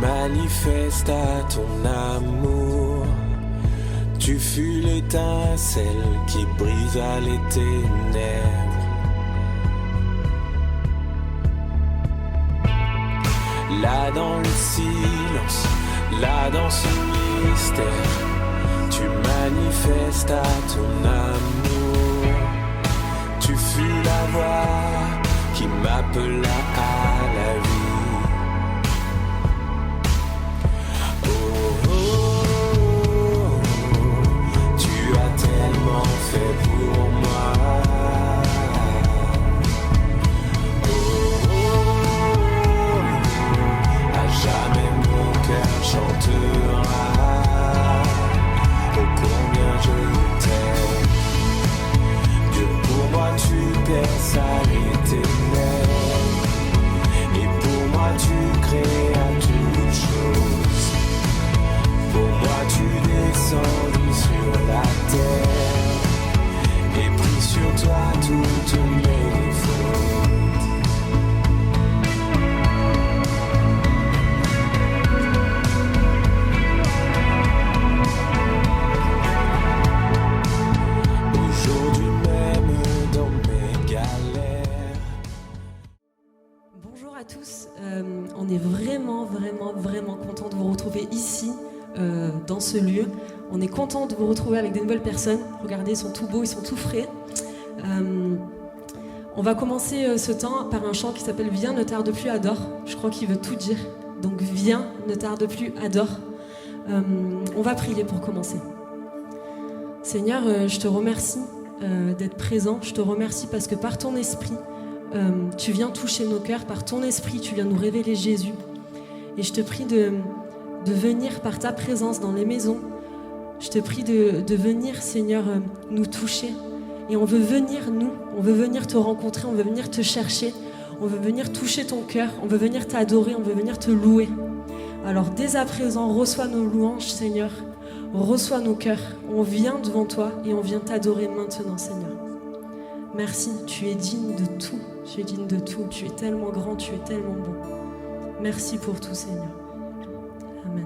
manifestes à ton amour. Tu fus l'étincelle qui brisa les ténèbres. Là dans le silence, là dans ce mystère, tu manifestes à ton amour. Tu fus la voix qui m'appela à la vie. Oh, oh, oh, tu as tellement fait pour moi. Oh, oh, à jamais mon cœur chantera. Oh, combien je t'aime. Dieu, pour moi tu perces à l'éternel. Et pour moi tu créas toutes choses. Pour moi tu descendis sur la terre et pris sur toi toutes mes fautes. Aujourd'hui même dans mes galères. Bonjour à tous, on est vraiment content de vous retrouver ici, dans ce lieu. On est content de vous retrouver avec des nouvelles personnes. Regardez, ils sont tout beaux, ils sont tout frais. On va commencer ce temps par un chant qui s'appelle « Viens, ne tarde plus, adore ». Je crois qu'il veut tout dire. Donc « Viens, ne tarde plus, adore ». On va prier pour commencer. Seigneur, je te remercie d'être présent. Je te remercie parce que par ton esprit, tu viens toucher nos cœurs. Par ton esprit, tu viens nous révéler Jésus. Et je te prie de venir par ta présence dans les maisons. Je te prie de venir, Seigneur, nous toucher. Et on veut venir, on veut venir te rencontrer, on veut venir te chercher, on veut venir toucher ton cœur, on veut venir t'adorer, on veut venir te louer. Alors dès à présent, reçois nos louanges, Seigneur. Reçois nos cœurs. On vient devant toi et on vient t'adorer maintenant, Seigneur. Merci, tu es digne de tout. Tu es digne de tout. Tu es tellement grand, tu es tellement bon. Merci pour tout, Seigneur. Amen.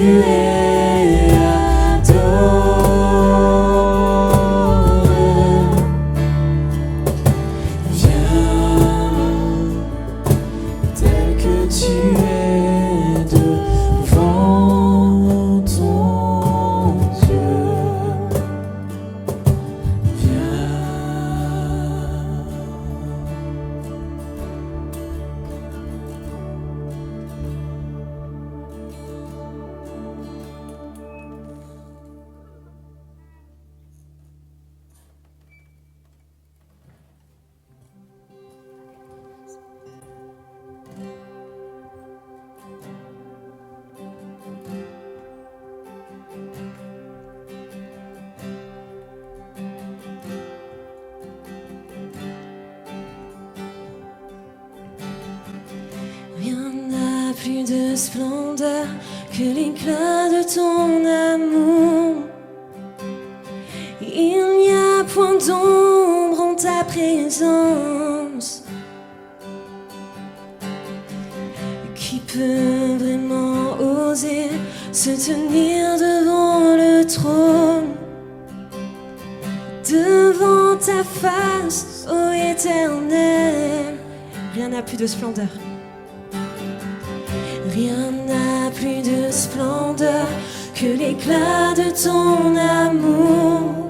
es adoré. Viens tel que tu es devant ton Dieu. Viens. Rien n'a plus de splendeur que l'éclat de ton amour. Il n'y a point d'ombre en ta présence. Qui peut vraiment oser se tenir devant le trône, devant ta face, ô Éternel? Rien n'a plus de splendeur. Rien n'a plus de splendeur que l'éclat de ton amour.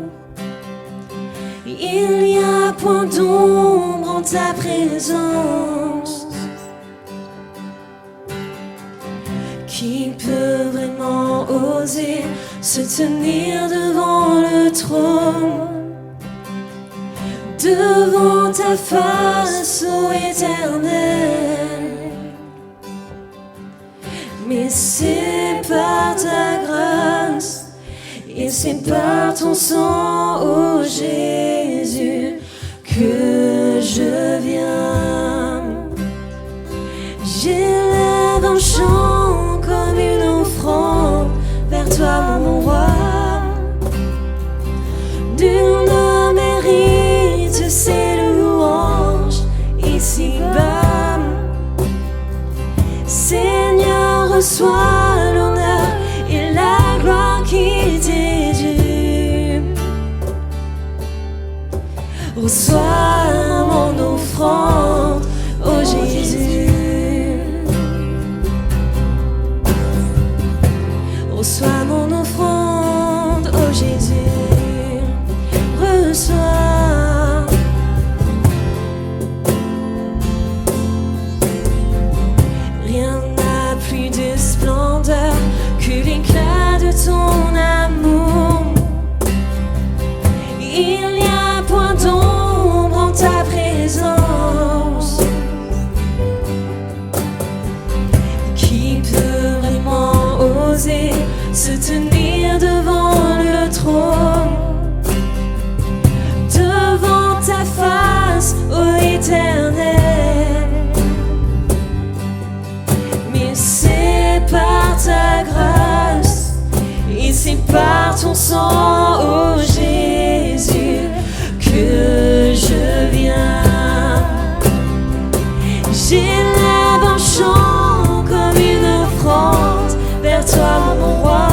Il n'y a point d'ombre en ta présence. Qui peut vraiment oser se tenir devant le trône, devant ta face, ô Éternel? Mais c'est par ta grâce et c'est par ton sang, ô Jésus, que je viens. J'élève un chant comme une offrande vers toi, mon roi. Nul ne mérite ces louanges ici-bas. Seigneur, reçois l'honneur et la gloire qui t'est due. Reçois mon offrande, ô Jésus. Reçois mon offrande, ô Jésus. Reçois. Rien n'a plus de splendeur que l'éclat de ton amour. Il n'y a point d'ombre en ta présence. Qui peut vraiment oser se tenir devant le trône, devant ta face, ô Éternel? Mais c'est par ta grâce et c'est par ton sang, ô Jésus, que je viens. J'élève un chant comme une offrande vers toi, mon roi.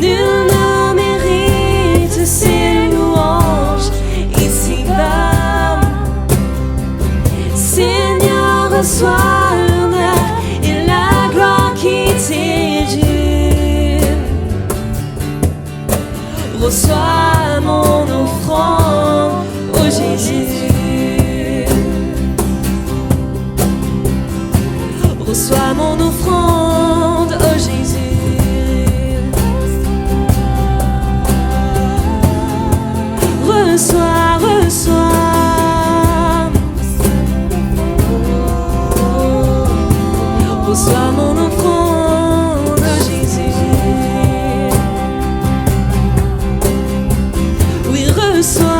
Nul ne mérite ces louanges ici-bas. Seigneur, reçois l'honneur et la gloire qui t'est due. Reçois mon offrande, ô Jésus. Reçois mon offrande, ô Jésus. Reçois, reçois. Reçois mon offrande, ô Jésus. Oui, reçois.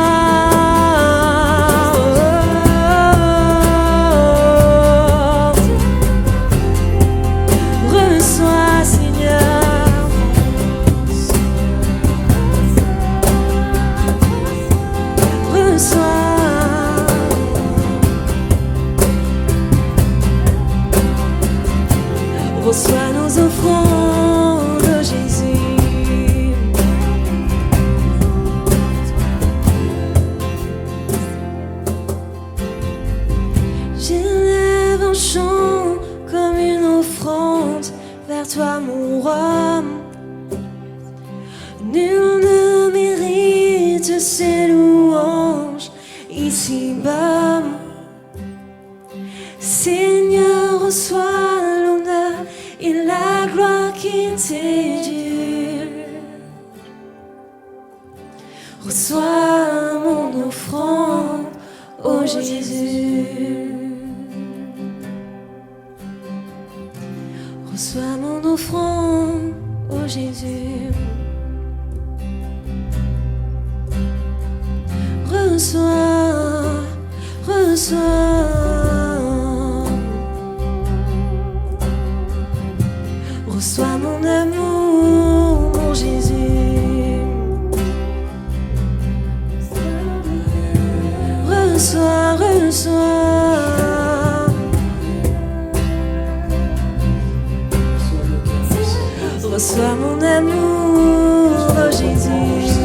Reçois nos offrandes, oh Jésus. J'élève un chant comme une offrande vers toi, mon roi. Nul ne mérite ces louanges ici-bas. Seigneur, reçois l'honneur et la gloire qui t'est due. Reçois mon offrande, ô Jésus. Reçois mon offrande, ô Jésus. Reçois, reçois. Reçois mon amour, mon Jésus. Reçois, reçois. Reçois mon amour, oh Jésus.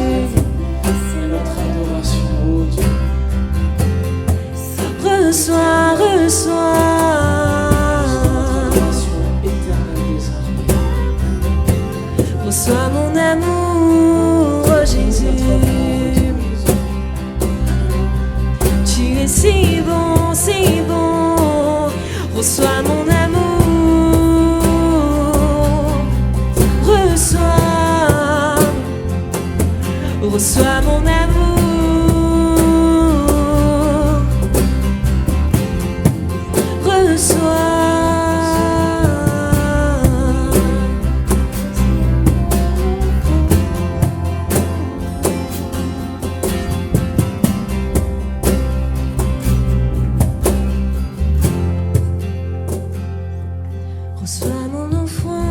C'est notre adoration, oh Dieu. Reçois, reçois. Reçois mon amour, oh Jésus. Tu es si bon, si bon. Reçois mon amour. Reçois, reçois mon amour. Reçois. Reçois mon offrande.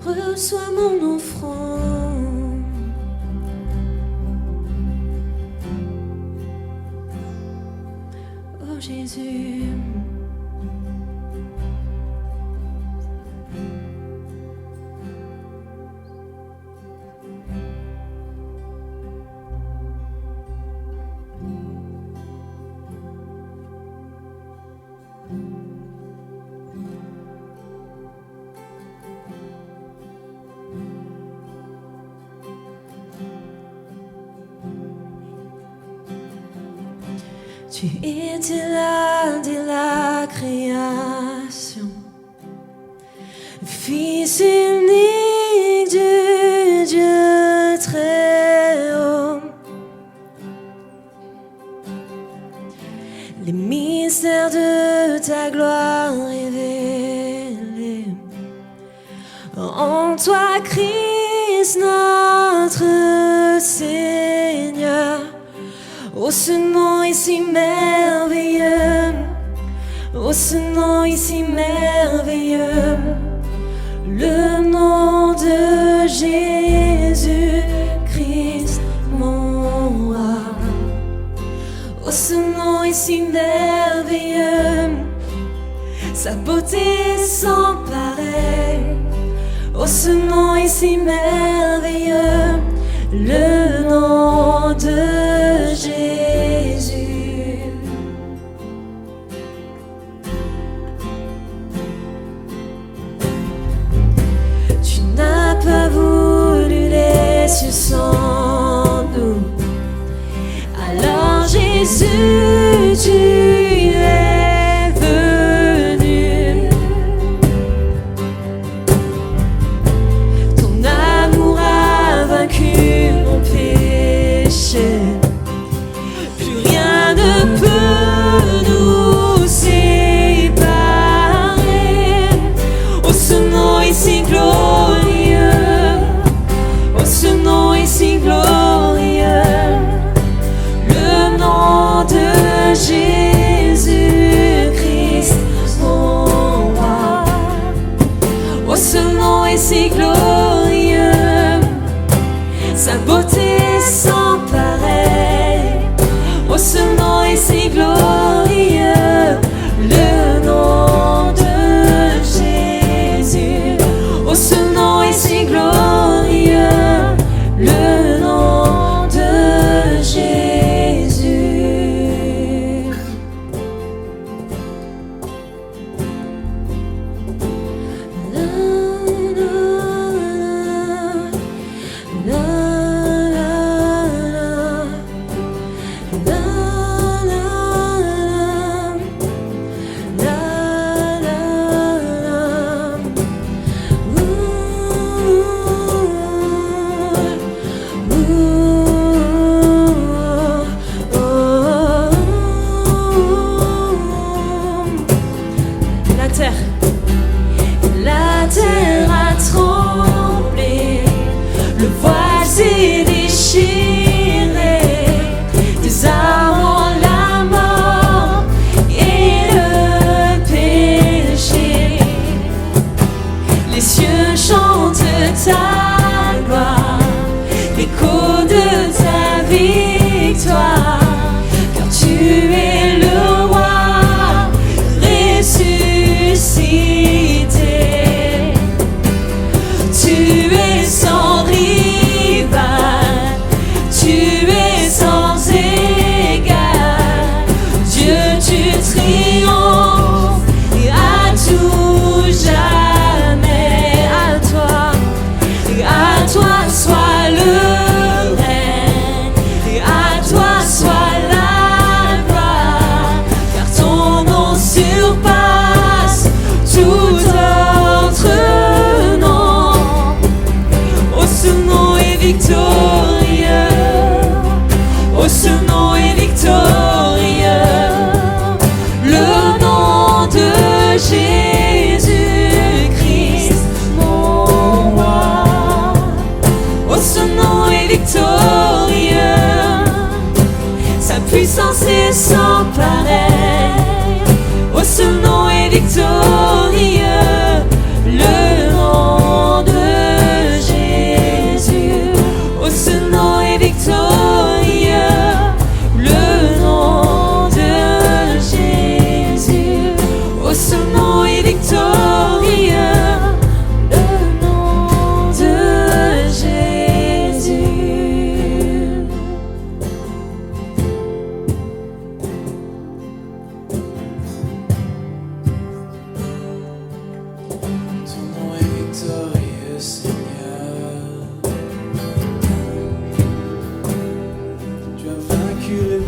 Reçois mon offrande. Oh Jésus. Tu étais là dès la création, Fils unique du Dieu très haut. Les mystères de ta gloire révélés en toi, Christ notre Seigneur. Oh, ce nom est si merveilleux, oh, ce nom est si merveilleux, le nom de Jésus-Christ, mon roi. Oh, ce nom est si merveilleux, sa beauté sans pareil. Oh, ce nom est si merveilleux, le nom de Jésus. Tu n'as pas voulu les cieux sans nous. Alors Jésus, tu es venu. Ton amour a vaincu mon péché. Plus rien ne peut nous séparer. Oh, ce nom est si glorieux. Oh, ce nom est si glorieux. Le nom de Jésus-Christ, mon roi. Oh, ce nom est si glorieux. Sa beauté sans pareil. Oh, ce nom est si glorieux.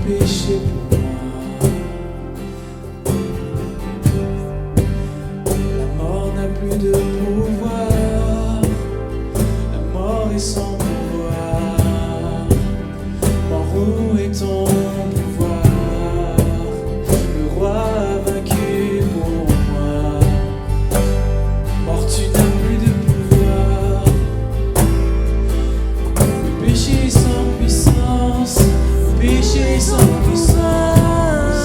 péché pour moi. La mort n'a plus de pouvoir, la mort est sans pouvoir. Mort, où est ton pouvoir? Le roi a vaincu pour moi. Mort, tu n'as plus de pouvoir. Le péché est sans puissance, le péché est sans puissance,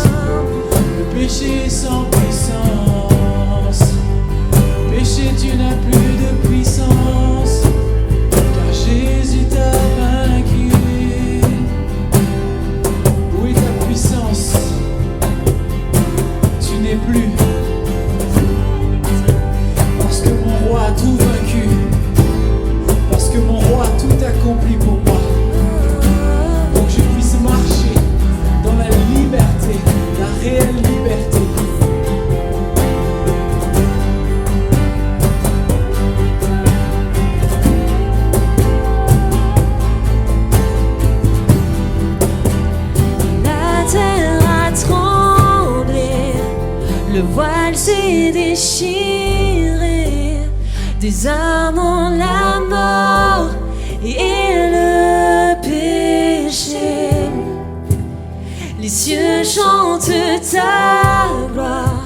le péché est sans puissance. Péché, tu n'as plus de puissance, car Jésus t'a vaincu. Où est ta puissance? Tu n'es plus. Parce que mon roi a tout vaincu, parce que mon roi a tout accompli pour moi. Donc je puisse marcher dans la liberté, la réelle liberté. La terre a tremblé, le voile s'est déchiré, désarmant la mort et le péché. Les cieux chantent ta gloire,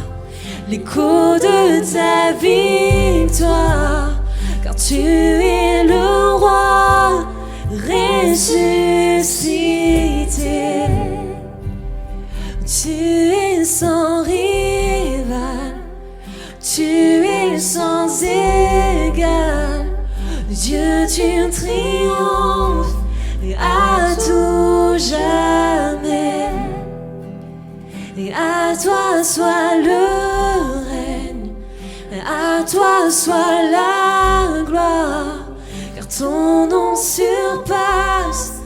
l'écho de ta victoire, car tu es le roi ressuscité. Tu es sans rival, tu es sans égal. Dieu, tu triomphes à tout jamais. Et à toi soit le règne, et à toi soit la gloire, car ton nom surpasse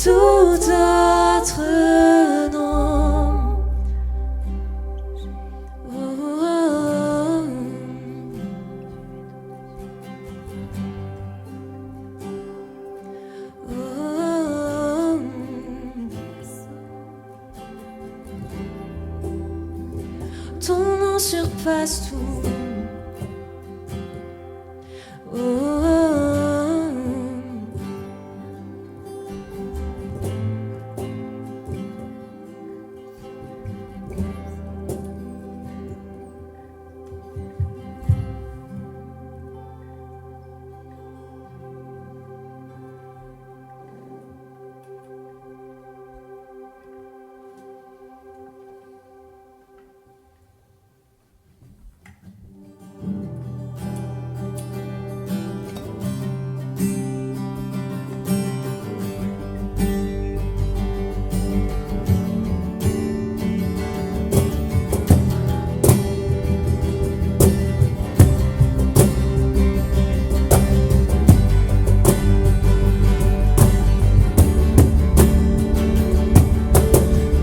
tout autre nom. Oh, oh, oh. Oh, ton nom surpasse tout. Oh, oh, oh.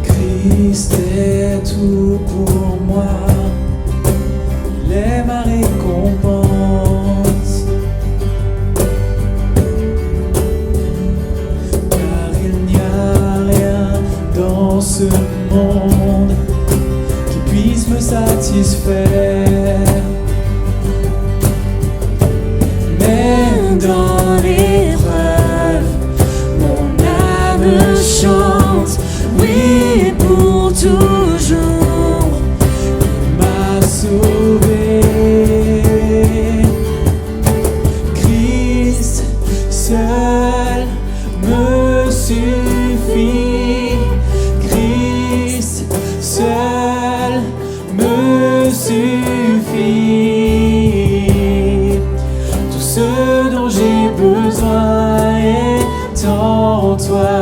Christ est tout pour moi, il est ma récompense, car il n'y a rien dans ce monde qui puisse me satisfaire. Même dans l'épreuve, mon âme chante, oui, pour toujours, il m'a sauvé. Christ seul me suffit, Christ seul me suffit. Tout ce dont j'ai besoin est en toi.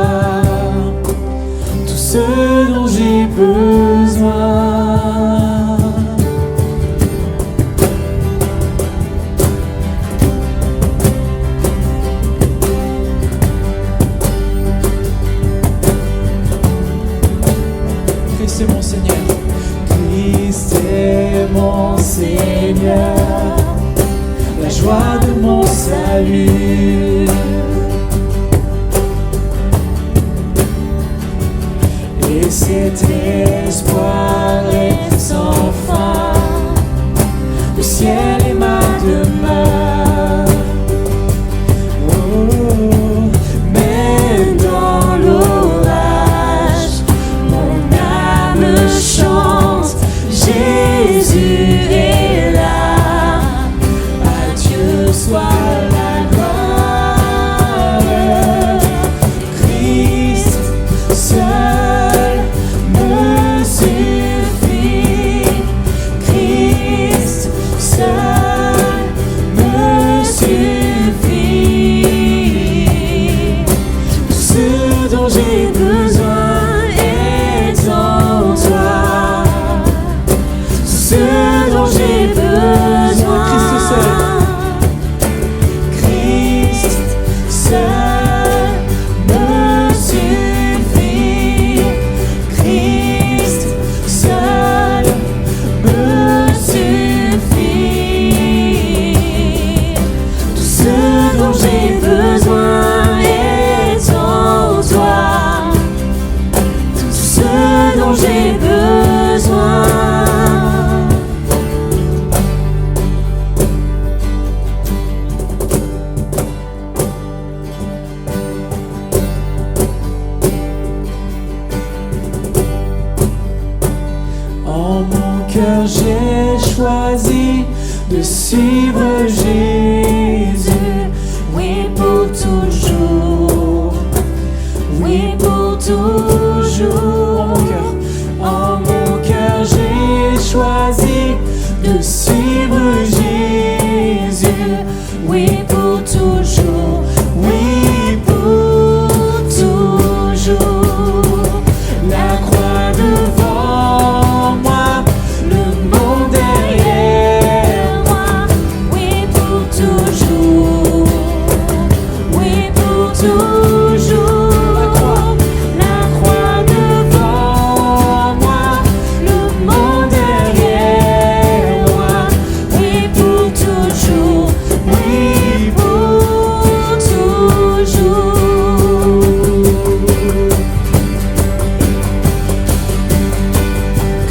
Ce dont j'ai besoin. Christ est mon Seigneur, Christ est mon Seigneur, la joie de mon salut. cet espoir est sans fin. Le ciel est ma demeure. Oh, même dans l'orage, mon âme chante. Jésus est là. À Dieu soit la gloire. Christ seul me suffit. Christ seul me suffit. Tout ce dont j'ai besoin est en toi. Tout ce dont j'ai besoin. Christ seul. Christ seul me suffit. Christ seul me suffit. Tout ce dont j'ai besoin est en toi. Tout ce dont j'ai besoin. En mon cœur j'ai choisi de suivre Jésus. Oui, pour toujours. Oui, pour toujours. En mon cœur j'ai choisi de suivre Jésus. Oui, pour toujours. Oui, pour toujours. La croix devant moi, le monde derrière moi. Oui, pour toujours. Oui, pour toujours. La croix devant moi, le monde derrière moi. Oui, pour toujours. Oui, pour toujours.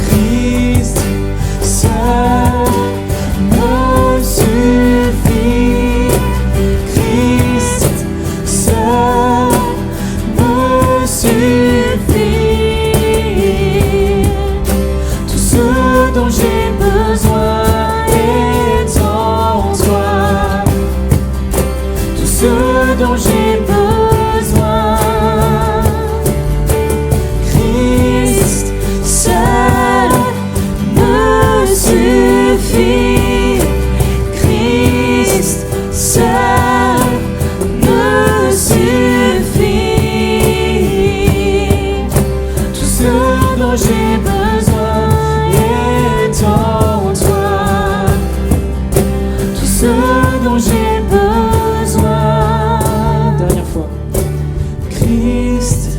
Christ seul me suffit. Christ seul me suffit. Tout ce dont j'ai besoin est en toi. Tout ce dont j'ai besoin. Christ seul me suffit. Christ seul me suffit. Tout ce dont j'ai besoin est en toi. Tout ce dont j'ai besoin. Dernière fois. Christ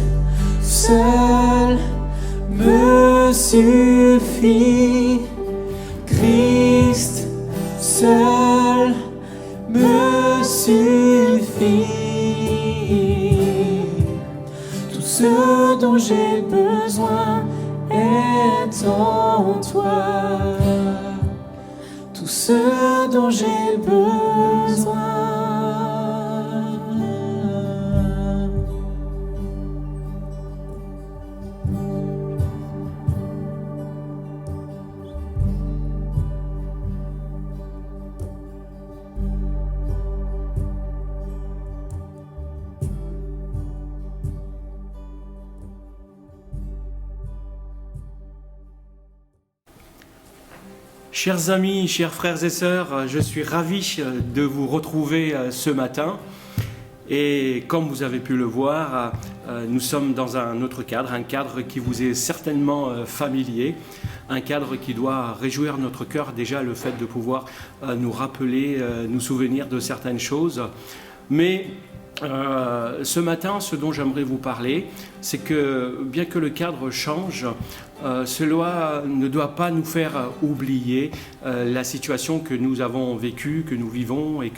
seul me suffit. Christ seul me suffit. Tout ce dont j'ai besoin est en toi. Tout ce dont j'ai besoin. Chers amis, chers frères et sœurs, je suis ravi de vous retrouver ce matin. Et comme vous avez pu le voir, nous sommes dans un autre cadre, un cadre qui vous est certainement familier, un cadre qui doit réjouir notre cœur, déjà le fait de pouvoir nous rappeler, nous souvenir de certaines choses. Mais ce matin, ce dont j'aimerais vous parler, c'est que bien que le cadre change, cela ne doit pas nous faire oublier la situation que nous avons vécue, que nous vivons et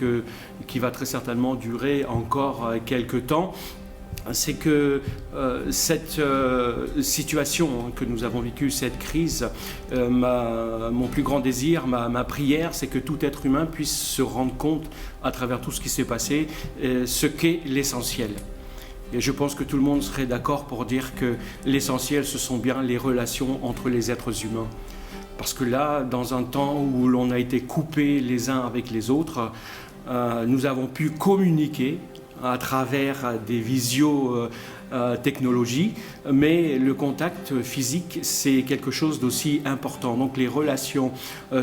qui va très certainement durer encore quelques temps. c'est que cette situation que nous avons vécue, cette crise, mon plus grand désir, ma prière, c'est que tout être humain puisse se rendre compte, à travers tout ce qui s'est passé, ce qu'est l'essentiel. Et je pense que tout le monde serait d'accord pour dire que l'essentiel, ce sont bien les relations entre les êtres humains. Parce que là, dans un temps où l'on a été coupés les uns avec les autres, nous avons pu communiquer à travers des technologies, mais le contact physique, c'est quelque chose d'aussi important. Donc les relations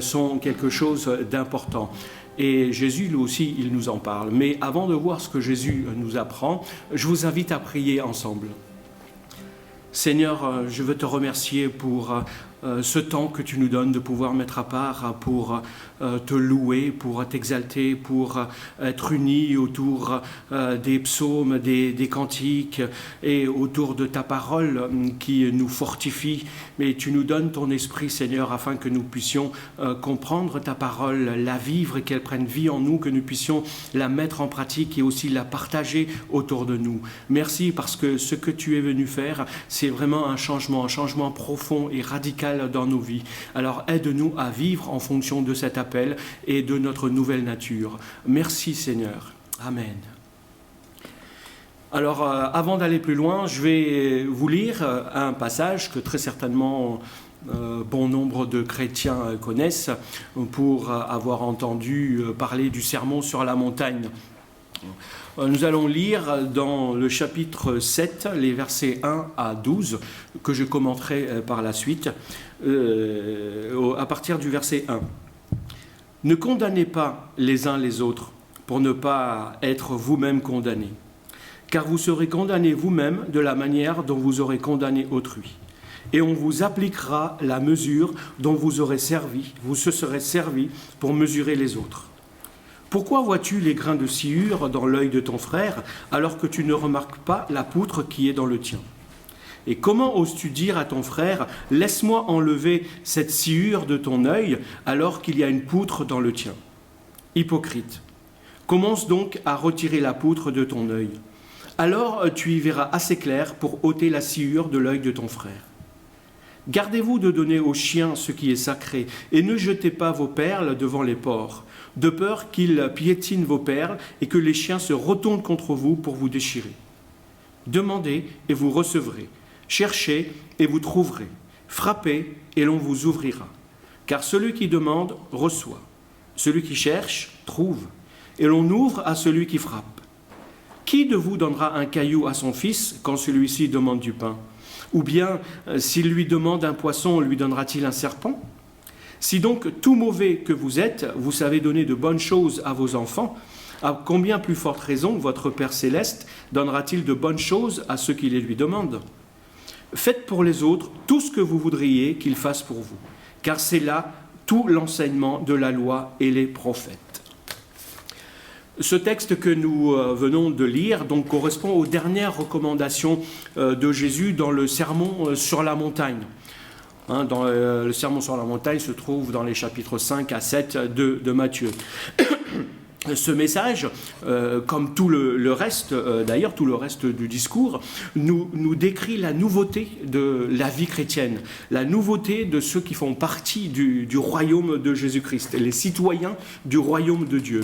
sont quelque chose d'important. Et Jésus, lui aussi, il nous en parle. Mais avant de voir ce que Jésus nous apprend, je vous invite à prier ensemble. Seigneur, je veux te remercier pour ce temps que tu nous donnes de pouvoir mettre à part pour te louer, pour t'exalter, pour être unis autour des psaumes, des cantiques et autour de ta parole qui nous fortifie. Mais tu nous donnes ton esprit, Seigneur, afin que nous puissions comprendre ta parole, la vivre et qu'elle prenne vie en nous, que nous puissions la mettre en pratique et aussi la partager autour de nous. Merci parce que ce que tu es venu faire, c'est vraiment un changement profond et radical dans nos vies. Alors aide-nous à vivre en fonction de cet appel et de notre nouvelle nature. Merci Seigneur. Amen. Alors avant d'aller plus loin, je vais vous lire un passage que très certainement bon nombre de chrétiens connaissent pour avoir entendu parler du sermon sur la montagne. Nous allons lire dans le chapitre 7, les versets 1 à 12, que je commenterai par la suite, à partir du verset 1. « Ne condamnez pas les uns les autres pour ne pas être vous-même condamnés, car vous serez condamnés vous-même de la manière dont vous aurez condamné autrui. Et on vous appliquera la mesure dont vous se serez servi pour mesurer les autres. Pourquoi vois-tu les grains de sciure dans l'œil de ton frère, alors que tu ne remarques pas la poutre qui est dans le tien ? Et comment oses-tu dire à ton frère, « Laisse-moi enlever cette sciure de ton œil, alors qu'il y a une poutre dans le tien ?» Hypocrite, commence donc à retirer la poutre de ton œil. Alors tu y verras assez clair pour ôter la sciure de l'œil de ton frère. Gardez-vous de donner aux chiens ce qui est sacré, et ne jetez pas vos perles devant les porcs, de peur qu'ils piétinent vos perles et que les chiens se retournent contre vous pour vous déchirer. Demandez et vous recevrez, cherchez et vous trouverez, frappez et l'on vous ouvrira. Car celui qui demande reçoit, celui qui cherche trouve, et l'on ouvre à celui qui frappe. Qui de vous donnera un caillou à son fils quand celui-ci demande du pain ? Ou bien, s'il lui demande un poisson, lui donnera-t-il un serpent ? Si donc, tout mauvais que vous êtes, vous savez donner de bonnes choses à vos enfants, à combien plus forte raison votre Père Céleste donnera-t-il de bonnes choses à ceux qui les lui demandent ? Faites pour les autres tout ce que vous voudriez qu'ils fassent pour vous, car c'est là tout l'enseignement de la loi et les prophètes. Ce texte que nous venons de lire donc, correspond aux dernières recommandations de Jésus dans le sermon sur la montagne. Dans le sermon sur la montagne se trouve dans les chapitres 5 à 7 de Matthieu. Ce message, comme tout le reste, d'ailleurs tout le reste du discours, nous décrit la nouveauté de la vie chrétienne, la nouveauté de ceux qui font partie du royaume de Jésus-Christ, les citoyens du royaume de Dieu.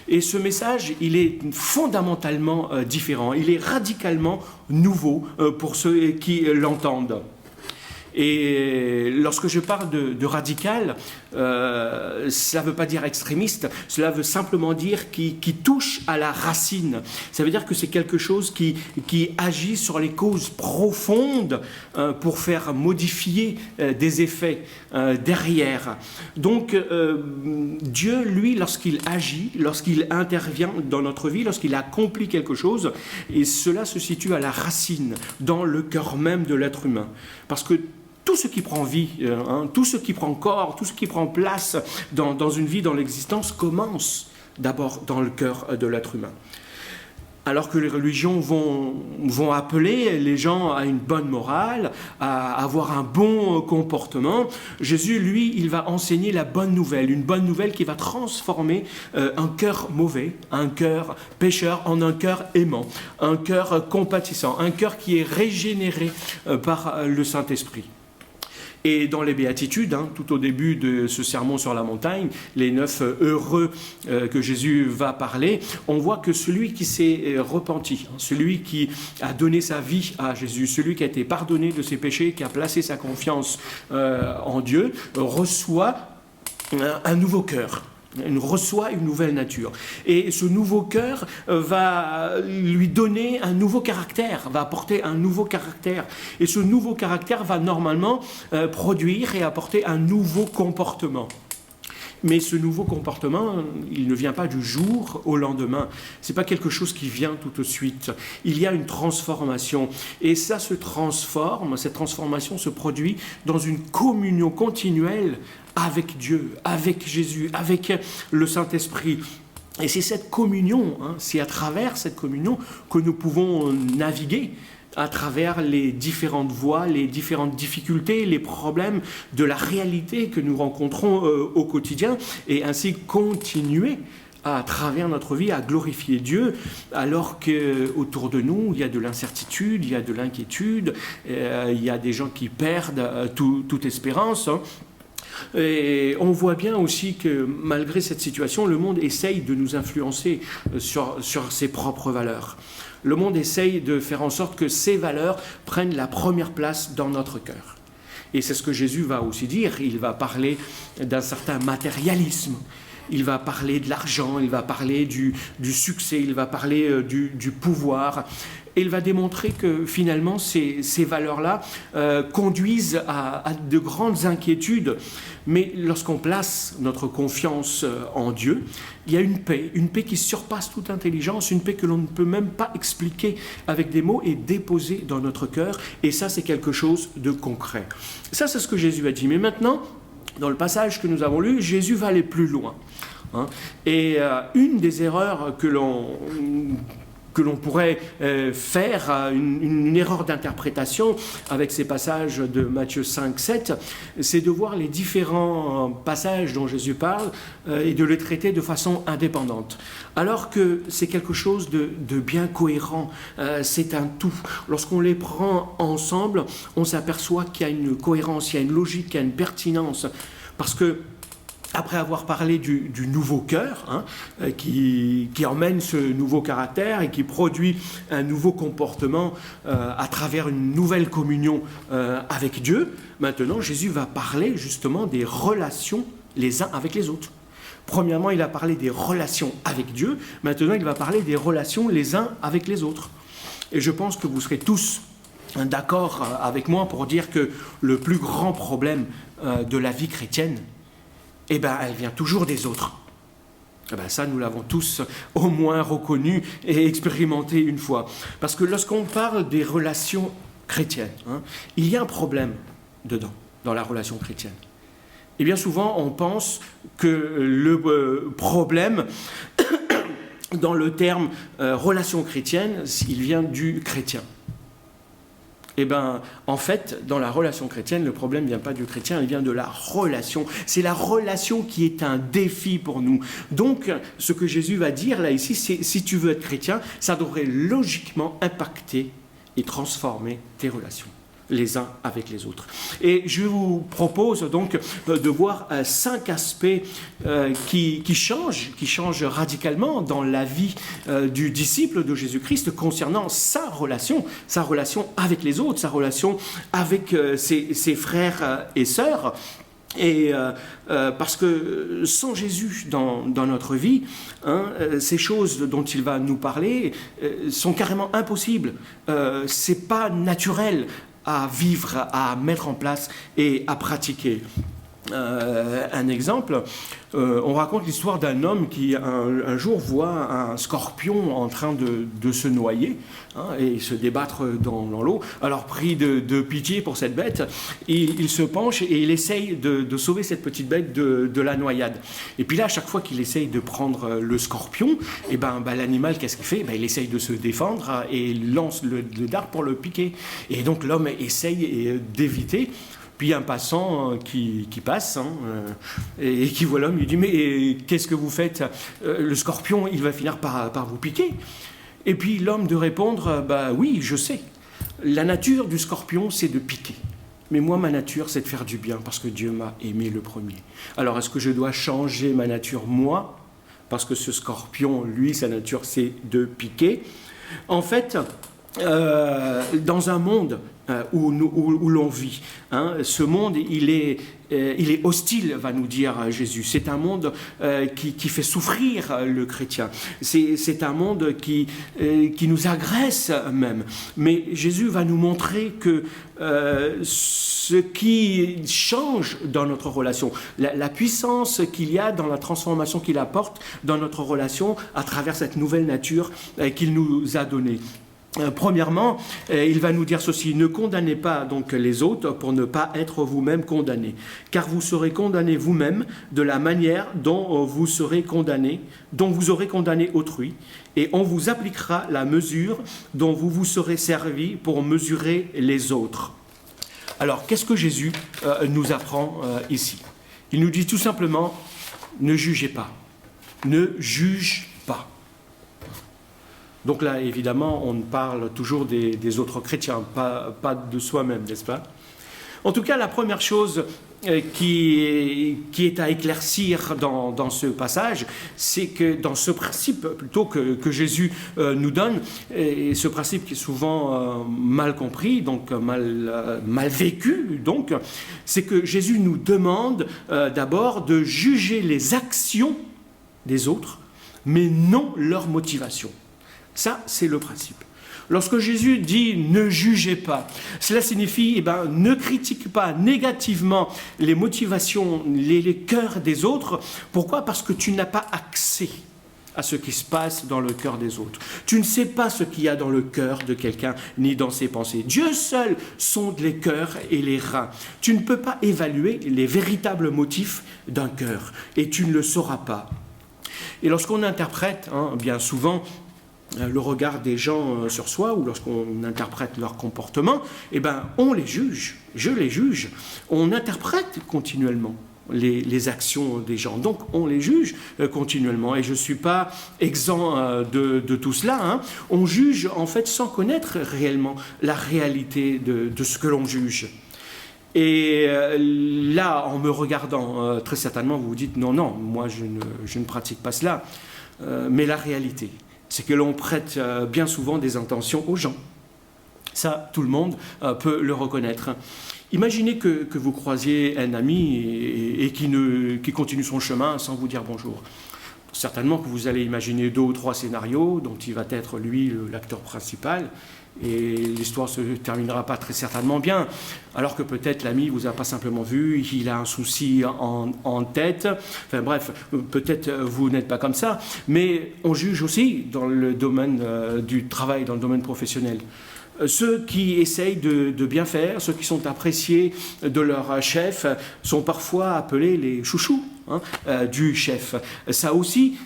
Et ce message, il est fondamentalement différent, il est radicalement nouveau pour ceux qui l'entendent. Et lorsque je parle de radical, cela ne veut pas dire extrémiste, cela veut simplement dire qui touche à la racine. Ça veut dire que c'est quelque chose qui agit sur les causes profondes pour faire modifier des effets derrière. Donc Dieu, lui, lorsqu'il agit, lorsqu'il intervient dans notre vie, lorsqu'il accomplit quelque chose, et cela se situe à la racine, dans le cœur même de l'être humain. Parce que tout ce qui prend vie, tout ce qui prend corps, tout ce qui prend place dans une vie, dans l'existence, commence d'abord dans le cœur de l'être humain. Alors que les religions vont appeler les gens à une bonne morale, à avoir un bon comportement, Jésus, lui, il va enseigner la bonne nouvelle, une bonne nouvelle qui va transformer un cœur mauvais, un cœur pécheur en un cœur aimant, un cœur compatissant, un cœur qui est régénéré par le Saint-Esprit. Et dans les béatitudes, tout au début de ce sermon sur la montagne, les 9 heureux que Jésus va parler, on voit que celui qui s'est repenti, celui qui a donné sa vie à Jésus, celui qui a été pardonné de ses péchés, qui a placé sa confiance en Dieu, reçoit un nouveau cœur. Il reçoit une nouvelle nature. Et ce nouveau cœur va lui donner un nouveau caractère, va apporter un nouveau caractère. Et ce nouveau caractère va normalement produire et apporter un nouveau comportement. Mais ce nouveau comportement, il ne vient pas du jour au lendemain. Ce n'est pas quelque chose qui vient tout de suite. Il y a une transformation. Et ça se transforme, cette transformation se produit dans une communion continuelle avec Dieu, avec Jésus, avec le Saint-Esprit. Et c'est cette communion, c'est à travers cette communion que nous pouvons naviguer à travers les différentes voies, les différentes difficultés, les problèmes de la réalité que nous rencontrons au quotidien, et ainsi continuer à travers notre vie à glorifier Dieu, alors qu'autour de nous, il y a de l'incertitude, il y a de l'inquiétude, il y a des gens qui perdent toute espérance. Et on voit bien aussi que malgré cette situation, le monde essaye de nous influencer sur ses propres valeurs. Le monde essaye de faire en sorte que ces valeurs prennent la première place dans notre cœur. Et c'est ce que Jésus va aussi dire. Il va parler d'un certain matérialisme. Il va parler de l'argent, il va parler du succès, il va parler du pouvoir. Et il va démontrer que finalement ces valeurs-là conduisent à de grandes inquiétudes. Mais lorsqu'on place notre confiance en Dieu, il y a une paix qui surpasse toute intelligence, une paix que l'on ne peut même pas expliquer avec des mots et déposer dans notre cœur. Et ça, c'est quelque chose de concret. Ça, c'est ce que Jésus a dit. Mais maintenant, dans le passage que nous avons lu, Jésus va aller plus loin. Et une des erreurs que l'on pourrait faire, une erreur d'interprétation avec ces passages de Matthieu 5, 7, c'est de voir les différents passages dont Jésus parle et de les traiter de façon indépendante. Alors que c'est quelque chose de bien cohérent, c'est un tout. Lorsqu'on les prend ensemble, on s'aperçoit qu'il y a une cohérence, il y a une logique, il y a une pertinence. Parce que après avoir parlé du nouveau cœur, qui emmène ce nouveau caractère et qui produit un nouveau comportement à travers une nouvelle communion avec Dieu, maintenant Jésus va parler justement des relations les uns avec les autres. Premièrement, il a parlé des relations avec Dieu, maintenant il va parler des relations les uns avec les autres. Et je pense que vous serez tous d'accord avec moi pour dire que le plus grand problème de la vie chrétienne, elle vient toujours des autres. Ça, nous l'avons tous au moins reconnu et expérimenté une fois. Parce que lorsqu'on parle des relations chrétiennes, il y a un problème dedans, dans la relation chrétienne. Et bien souvent, on pense que le problème, dans le terme relation chrétienne, il vient du chrétien. En fait, dans la relation chrétienne, le problème ne vient pas du chrétien, il vient de la relation. C'est la relation qui est un défi pour nous. Donc, ce que Jésus va dire là ici, c'est si tu veux être chrétien, ça devrait logiquement impacter et transformer tes relations, les uns avec les autres. Et je vous propose donc de voir 5 aspects qui changent radicalement dans la vie du disciple de Jésus-Christ concernant sa relation avec les autres, sa relation avec ses frères et sœurs. Et parce que sans Jésus dans notre vie, ces choses dont il va nous parler sont carrément impossibles. C'est pas naturel à vivre, à mettre en place et à pratiquer. un exemple. On raconte l'histoire d'un homme qui un jour voit un scorpion en train de se noyer et se débattre dans l'eau. Alors pris de pitié pour cette bête, il se penche et il essaye de sauver cette petite bête de la noyade. Et puis là, à chaque fois qu'il essaye de prendre le scorpion, et l'animal, qu'est-ce qu'il fait? Il essaye de se défendre et lance le dard pour le piquer. Et donc l'homme essaye d'éviter. Puis un passant qui passe et qui voit l'homme, il dit « Mais qu'est-ce que vous faites? Le scorpion, il va finir par vous piquer. » Et puis l'homme de répondre « Oui, je sais. La nature du scorpion, c'est de piquer. Mais moi, ma nature, c'est de faire du bien parce que Dieu m'a aimé le premier. Alors, est-ce que je dois changer ma nature, moi? Parce que ce scorpion, lui, sa nature, c'est de piquer. » En fait, dans un monde où l'on vit, ce monde, il est hostile, va nous dire Jésus. C'est un monde qui fait souffrir le chrétien. C'est un monde qui nous agresse même. Mais Jésus va nous montrer que ce qui change dans notre relation, la puissance qu'il y a dans la transformation qu'il apporte dans notre relation à travers cette nouvelle nature qu'il nous a donnée. Premièrement, il va nous dire ceci: ne condamnez pas donc les autres pour ne pas être vous-même condamnés, car vous serez condamnés vous-même de la manière dont vous serez condamnés, dont vous aurez condamné autrui, et on vous appliquera la mesure dont vous vous serez servi pour mesurer les autres. Alors, qu'est-ce que Jésus nous apprend ici? Il nous dit tout simplement: ne jugez pas, ne juge pas. Donc là, évidemment, on parle toujours des autres chrétiens, pas de soi-même, n'est-ce pas? En tout cas, la première chose qui est à éclaircir dans ce passage, c'est que dans ce principe plutôt que Jésus nous donne, et ce principe qui est souvent mal compris, donc mal vécu, donc, c'est que Jésus nous demande d'abord de juger les actions des autres, mais non leur motivation. Ça, c'est le principe. Lorsque Jésus dit « ne jugez pas », cela signifie ne critique pas négativement les motivations, les cœurs des autres. Pourquoi? Parce que tu n'as pas accès à ce qui se passe dans le cœur des autres. Tu ne sais pas ce qu'il y a dans le cœur de quelqu'un, ni dans ses pensées. Dieu seul sonde les cœurs et les reins. Tu ne peux pas évaluer les véritables motifs d'un cœur, et tu ne le sauras pas. Et lorsqu'on interprète, bien souvent, le regard des gens sur soi, ou lorsqu'on interprète leur comportement, on les juge, je les juge. On interprète continuellement les actions des gens, donc on les juge continuellement. Et je ne suis pas exempt de tout cela. On juge en fait sans connaître réellement la réalité de ce que l'on juge. Et là, en me regardant, très certainement, vous vous dites « non, moi je ne pratique pas cela ». Mais la réalité, c'est que l'on prête bien souvent des intentions aux gens. Ça, tout le monde peut le reconnaître. Imaginez que vous croisiez un ami et qui continue son chemin sans vous dire bonjour. Certainement que vous allez imaginer 2 ou 3 scénarios dont il va être, lui, l'acteur principal. Et l'histoire ne se terminera pas très certainement bien, alors que peut-être l'ami ne vous a pas simplement vu, il a un souci en tête, enfin bref, peut-être vous n'êtes pas comme ça, mais on juge aussi dans le domaine du travail, dans le domaine professionnel. Ceux qui essayent de bien faire, ceux qui sont appréciés de leur chef, sont parfois appelés les chouchous du chef. Ça aussi,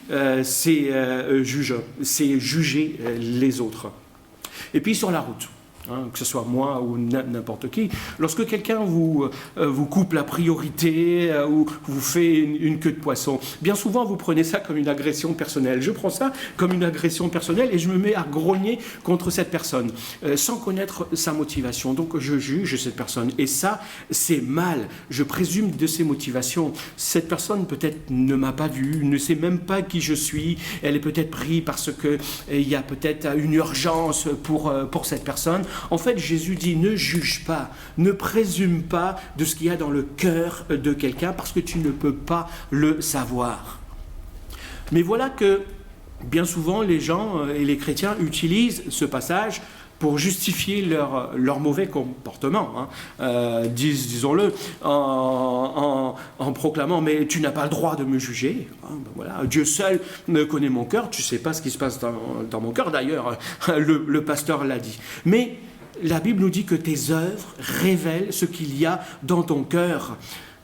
c'est juger les autres. Et puis sur la route, que ce soit moi ou n'importe qui, lorsque quelqu'un vous coupe la priorité ou vous fait une queue de poisson, bien souvent vous prenez ça comme une agression personnelle. Je prends ça comme une agression personnelle et je me mets à grogner contre cette personne sans connaître sa motivation. Donc je juge cette personne et ça c'est mal. Je présume de ses motivations. Cette personne peut-être ne m'a pas vu, ne sait même pas qui je suis. Elle est peut-être prise parce qu'il y a peut-être une urgence pour cette personne. En fait, Jésus dit « ne juge pas, ne présume pas de ce qu'il y a dans le cœur de quelqu'un parce que tu ne peux pas le savoir. » Mais voilà que bien souvent les gens et les chrétiens utilisent ce passage pour justifier leur mauvais comportement, disons-le, en proclamant « mais tu n'as pas le droit de me juger ». Voilà, Dieu seul me connaît mon cœur, tu ne sais pas ce qui se passe dans mon cœur, d'ailleurs, le pasteur l'a dit. Mais la Bible nous dit que tes œuvres révèlent ce qu'il y a dans ton cœur.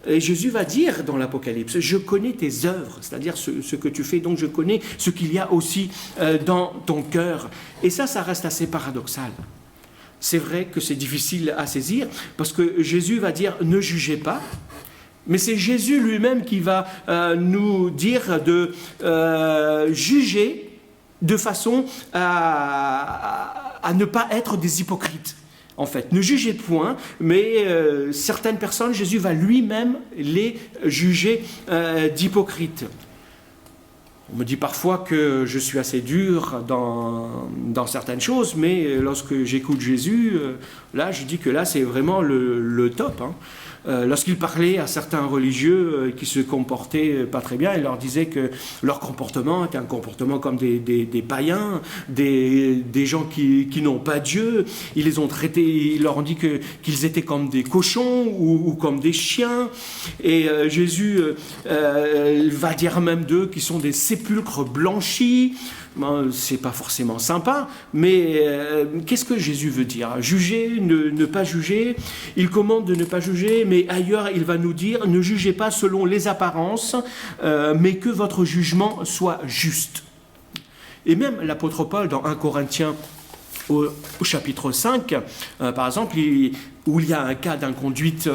Et Jésus va dire dans l'Apocalypse, je connais tes œuvres, c'est-à-dire ce que tu fais, donc je connais ce qu'il y a aussi dans ton cœur. Et ça reste assez paradoxal. C'est vrai que c'est difficile à saisir, parce que Jésus va dire, ne jugez pas, mais c'est Jésus lui-même qui va nous dire de juger de façon à ne pas être des hypocrites. En fait, ne jugez point, mais certaines personnes, Jésus va lui-même les juger d'hypocrites. On me dit parfois que je suis assez dur dans certaines choses, mais lorsque j'écoute Jésus, là, je dis que là, c'est vraiment le top. Lorsqu'il parlait à certains religieux qui se comportaient pas très bien, il leur disait que leur comportement était un comportement comme des païens, des gens qui n'ont pas Dieu. Ils les ont traités, ils leur ont dit qu'ils étaient comme des cochons ou comme des chiens. Et Jésus va dire même d'eux qu'ils sont des sépulcres blanchis. C'est pas forcément sympa, mais qu'est-ce que Jésus veut dire? Juger, ne pas juger. Il commande de ne pas juger, mais ailleurs il va nous dire ne jugez pas selon les apparences, mais que votre jugement soit juste. Et même l'apôtre Paul dans 1 Corinthiens au chapitre 5, par exemple, où il y a un cas d'inconduite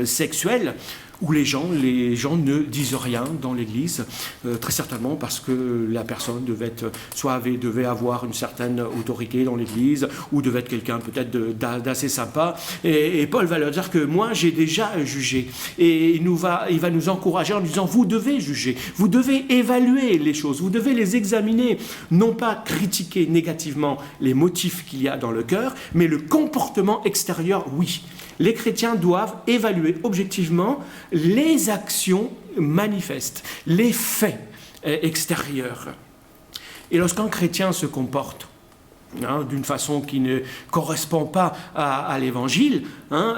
sexuelle, où les gens ne disent rien dans l'église, très certainement parce que la personne devait avoir une certaine autorité dans l'église, ou devait être quelqu'un peut-être d'assez sympa. Et Paul va leur dire que moi j'ai déjà jugé. Et il va nous encourager en disant vous devez juger, vous devez évaluer les choses, vous devez les examiner, non pas critiquer négativement les motifs qu'il y a dans le cœur, mais le comportement extérieur, oui. Les chrétiens doivent évaluer objectivement les actions manifestes, les faits extérieurs. Et lorsqu'un chrétien se comporte d'une façon qui ne correspond pas à l'évangile,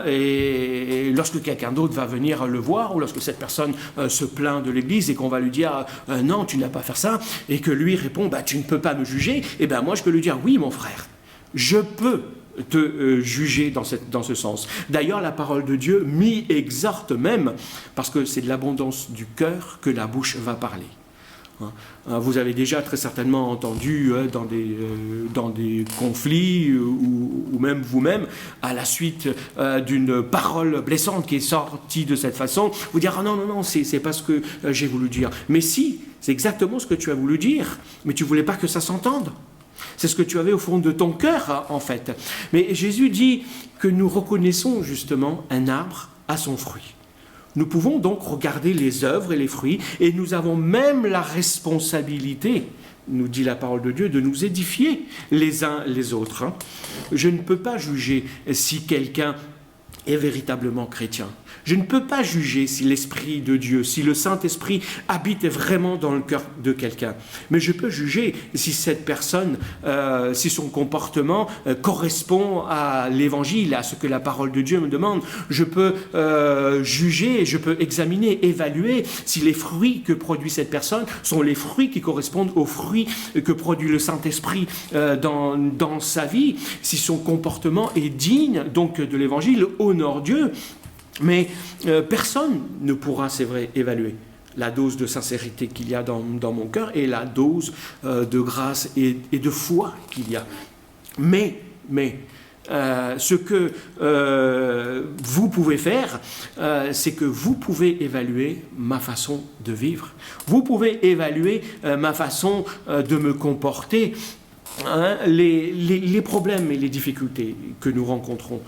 et lorsque quelqu'un d'autre va venir le voir, ou lorsque cette personne se plaint de l'église et qu'on va lui dire non, tu n'as pas fait ça, et que lui répond tu ne peux pas me juger, et bien moi je peux lui dire oui mon frère, je peux te juger dans ce sens. D'ailleurs, la parole de Dieu m'y exhorte même, parce que c'est de l'abondance du cœur que la bouche va parler. Vous avez déjà très certainement entendu dans des conflits, ou même vous-même, à la suite d'une parole blessante qui est sortie de cette façon, vous dire non, c'est pas ce que j'ai voulu dire. Mais si, c'est exactement ce que tu as voulu dire, mais tu voulais pas que ça s'entende. C'est ce que tu avais au fond de ton cœur, en fait. Mais Jésus dit que nous reconnaissons justement un arbre à son fruit. Nous pouvons donc regarder les œuvres et les fruits, et nous avons même la responsabilité, nous dit la parole de Dieu, de nous édifier les uns les autres. Je ne peux pas juger si quelqu'un est véritablement chrétien. Je ne peux pas juger si l'Esprit de Dieu, si le Saint-Esprit habite vraiment dans le cœur de quelqu'un. Mais je peux juger si cette personne, si son comportement correspond à l'Évangile, à ce que la parole de Dieu me demande. Je peux juger, je peux examiner, évaluer si les fruits que produit cette personne sont les fruits qui correspondent aux fruits que produit le Saint-Esprit dans sa vie, si son comportement est digne donc de l'Évangile, honore Dieu. Mais personne ne pourra, c'est vrai, évaluer la dose de sincérité qu'il y a dans mon cœur et la dose de grâce et de foi qu'il y a. Mais ce que vous pouvez faire, c'est que vous pouvez évaluer ma façon de vivre. Vous pouvez évaluer ma façon de me comporter. Les problèmes et les difficultés que nous rencontrons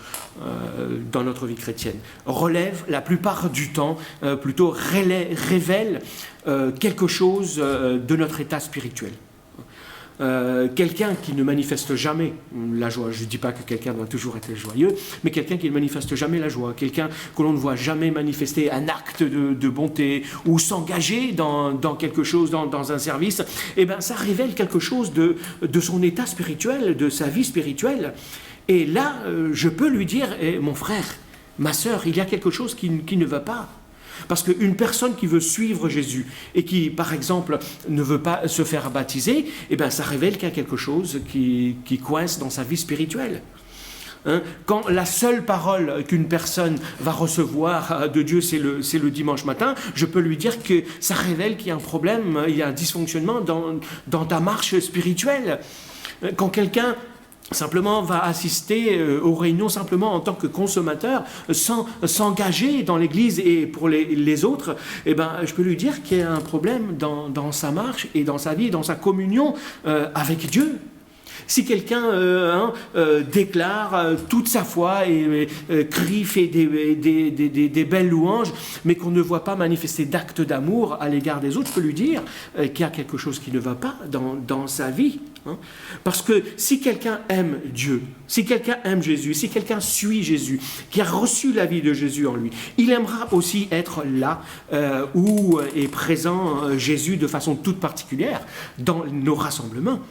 dans notre vie chrétienne relèvent la plupart du temps, plutôt révèlent quelque chose de notre état spirituel. quelqu'un qui ne manifeste jamais la joie. Je ne dis pas que quelqu'un doit toujours être joyeux, mais quelqu'un qui ne manifeste jamais la joie, quelqu'un que l'on ne voit jamais manifester un acte de bonté ou s'engager dans quelque chose, dans un service, eh bien, ça révèle quelque chose de son état spirituel, de sa vie spirituelle. Et là, je peux lui dire, mon frère, ma sœur, il y a quelque chose qui ne va pas. Parce qu'une personne qui veut suivre Jésus et qui, par exemple, ne veut pas se faire baptiser, eh bien, ça révèle qu'il y a quelque chose qui coince dans sa vie spirituelle. Hein? Quand la seule parole qu'une personne va recevoir de Dieu, c'est le dimanche matin, je peux lui dire que ça révèle qu'il y a un problème, il y a un dysfonctionnement dans ta marche spirituelle. Quand quelqu'un simplement va assister aux réunions simplement en tant que consommateur, sans s'engager dans l'Église et pour les autres, eh ben, je peux lui dire qu'il y a un problème dans sa marche et dans sa vie, dans sa communion avec Dieu. Si quelqu'un déclare toute sa foi et crie, fait des belles louanges, mais qu'on ne voit pas manifester d'actes d'amour à l'égard des autres, je peux lui dire qu'il y a quelque chose qui ne va pas dans sa vie. Hein. Parce que si quelqu'un aime Dieu, si quelqu'un aime Jésus, si quelqu'un suit Jésus, qui a reçu la vie de Jésus en lui, il aimera aussi être là où est présent Jésus de façon toute particulière dans nos rassemblements.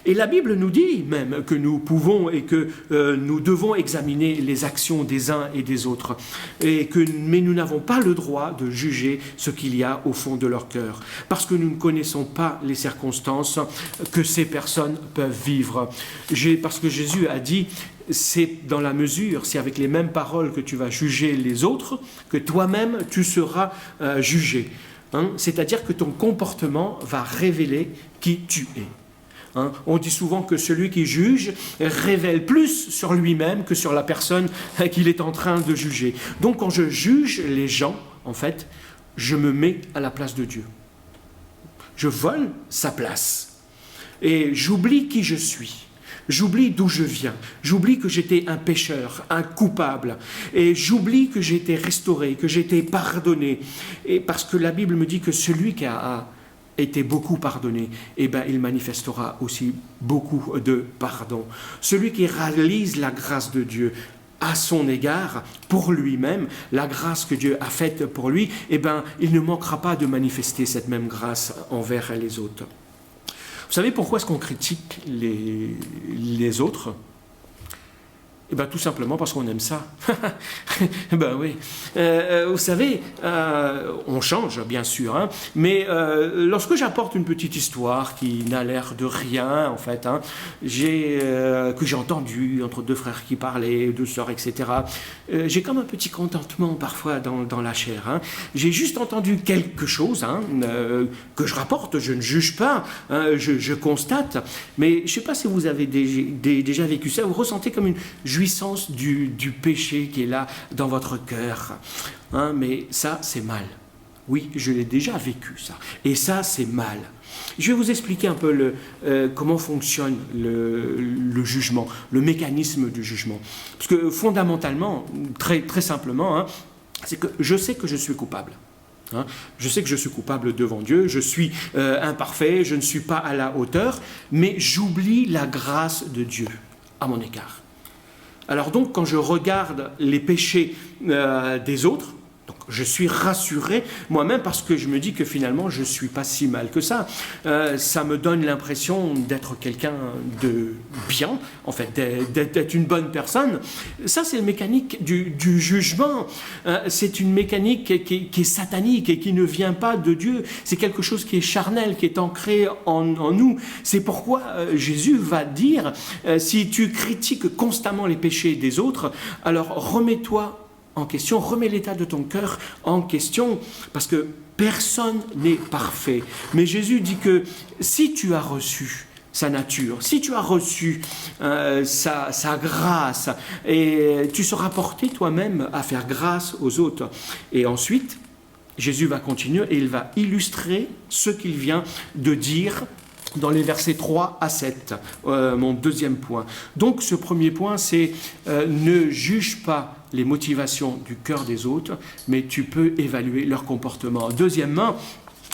Et la Bible nous dit même que nous pouvons et que nous devons examiner les actions des uns et des autres, mais nous n'avons pas le droit de juger ce qu'il y a au fond de leur cœur, parce que nous ne connaissons pas les circonstances que ces personnes peuvent vivre. Parce que Jésus a dit, c'est dans la mesure, c'est avec les mêmes paroles que tu vas juger les autres, que toi-même tu seras jugé. Hein? C'est-à-dire que ton comportement va révéler qui tu es. Hein, on dit souvent que celui qui juge révèle plus sur lui-même que sur la personne qu'il est en train de juger. Donc quand je juge les gens, en fait, je me mets à la place de Dieu. Je vole sa place. Et j'oublie qui je suis. J'oublie d'où je viens. J'oublie que j'étais un pécheur, un coupable. Et j'oublie que j'ai été restauré, que j'ai été pardonné. Et parce que la Bible me dit que celui qui a été beaucoup pardonné, eh ben, il manifestera aussi beaucoup de pardon. Celui qui réalise la grâce de Dieu à son égard, pour lui-même, la grâce que Dieu a faite pour lui, eh ben, il ne manquera pas de manifester cette même grâce envers les autres. Vous savez pourquoi est-ce qu'on critique les autres ? Eh bien, tout simplement parce qu'on aime ça. Ben oui. Vous savez, on change, bien sûr, hein, mais lorsque j'apporte une petite histoire qui n'a l'air de rien, en fait, hein, que j'ai entendu entre deux frères qui parlaient, deux sœurs, etc., j'ai comme un petit contentement parfois dans la chair. Hein. J'ai juste entendu quelque chose hein, que je rapporte, je ne juge pas, hein, je constate, mais je ne sais pas si vous avez déjà vécu ça, vous ressentez comme une jouissance du péché qui est là dans votre cœur. Hein, mais ça, c'est mal. Oui, je l'ai déjà vécu, ça. Et ça, c'est mal. Je vais vous expliquer un peu comment fonctionne le jugement, le mécanisme du jugement. Parce que fondamentalement, très, très simplement, hein, c'est que je sais que je suis coupable. Hein, je sais que je suis coupable devant Dieu, je suis imparfait, je ne suis pas à la hauteur, mais j'oublie la grâce de Dieu à mon égard. Alors donc, quand je regarde les péchés des autres, donc je suis rassuré moi-même parce que je me dis que finalement, je ne suis pas si mal que ça. Ça me donne l'impression d'être quelqu'un de bien, en fait, d'être une bonne personne. Ça, c'est la mécanique du jugement. C'est une mécanique qui est satanique et qui ne vient pas de Dieu. C'est quelque chose qui est charnel, qui est ancré en nous. C'est pourquoi Jésus va dire, si tu critiques constamment les péchés des autres, alors remets-toi en question, remets l'état de ton cœur en question, parce que personne n'est parfait. Mais Jésus dit que si tu as reçu sa nature, si tu as reçu sa grâce, et tu seras porté toi-même à faire grâce aux autres. Et ensuite, Jésus va continuer et il va illustrer ce qu'il vient de dire dans les versets 3 à 7, mon deuxième point. Donc ce premier point, c'est ne juge pas les motivations du cœur des autres, mais tu peux évaluer leur comportement. Deuxièmement,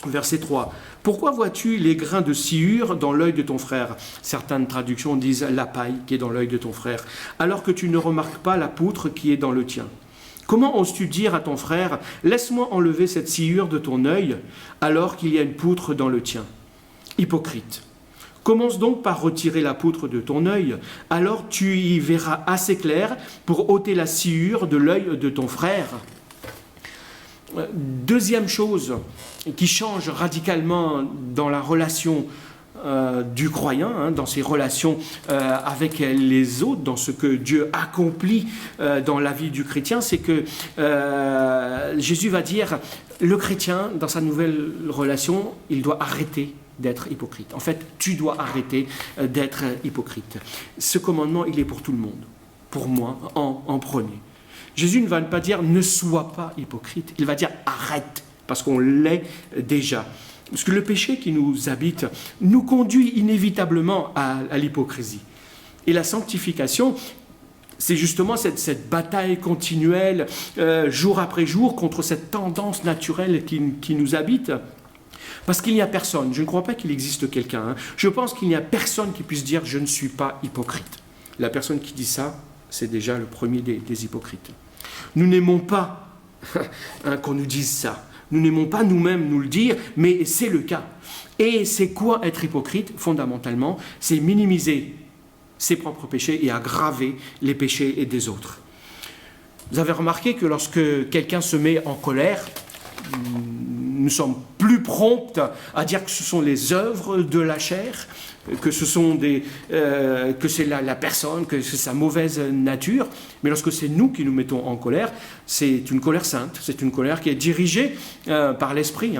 Verset 3. Pourquoi vois-tu les grains de sciure dans l'œil de ton frère? Certaines traductions disent la paille qui est dans l'œil de ton frère, alors que tu ne remarques pas la poutre qui est dans le tien. Comment oses-tu dire à ton frère, laisse-moi enlever cette sciure de ton œil, alors qu'il y a une poutre dans le tien? Hypocrite. Commence donc par retirer la poutre de ton œil, alors tu y verras assez clair pour ôter la sciure de l'œil de ton frère. Deuxième chose qui change radicalement dans la relation du croyant, dans ses relations avec les autres, dans ce que Dieu accomplit dans la vie du chrétien, c'est que Jésus va dire, le chrétien, dans sa nouvelle relation, il doit arrêter d'être hypocrite. En fait, tu dois arrêter d'être hypocrite. Ce commandement, il est pour tout le monde, pour moi en premier. Jésus ne va pas dire « ne sois pas hypocrite », il va dire « arrête », parce qu'on l'est déjà. Parce que le péché qui nous habite nous conduit inévitablement à l'hypocrisie. Et la sanctification, c'est justement cette bataille continuelle, jour après jour, contre cette tendance naturelle qui nous habite. Parce qu'il n'y a personne, je ne crois pas qu'il existe quelqu'un, je pense qu'il n'y a personne qui puisse dire « je ne suis pas hypocrite ». La personne qui dit ça, c'est déjà le premier des hypocrites. Nous n'aimons pas qu'on nous dise ça. Nous n'aimons pas nous-mêmes nous le dire, mais c'est le cas. Et c'est quoi être hypocrite? Fondamentalement, c'est minimiser ses propres péchés et aggraver les péchés des autres. Vous avez remarqué que lorsque quelqu'un se met en colère, nous sommes plus prompts à dire que ce sont les œuvres de la chair, que ce sont que c'est la personne, que c'est sa mauvaise nature. Mais lorsque c'est nous qui nous mettons en colère, c'est une colère sainte, c'est une colère qui est dirigée par l'esprit.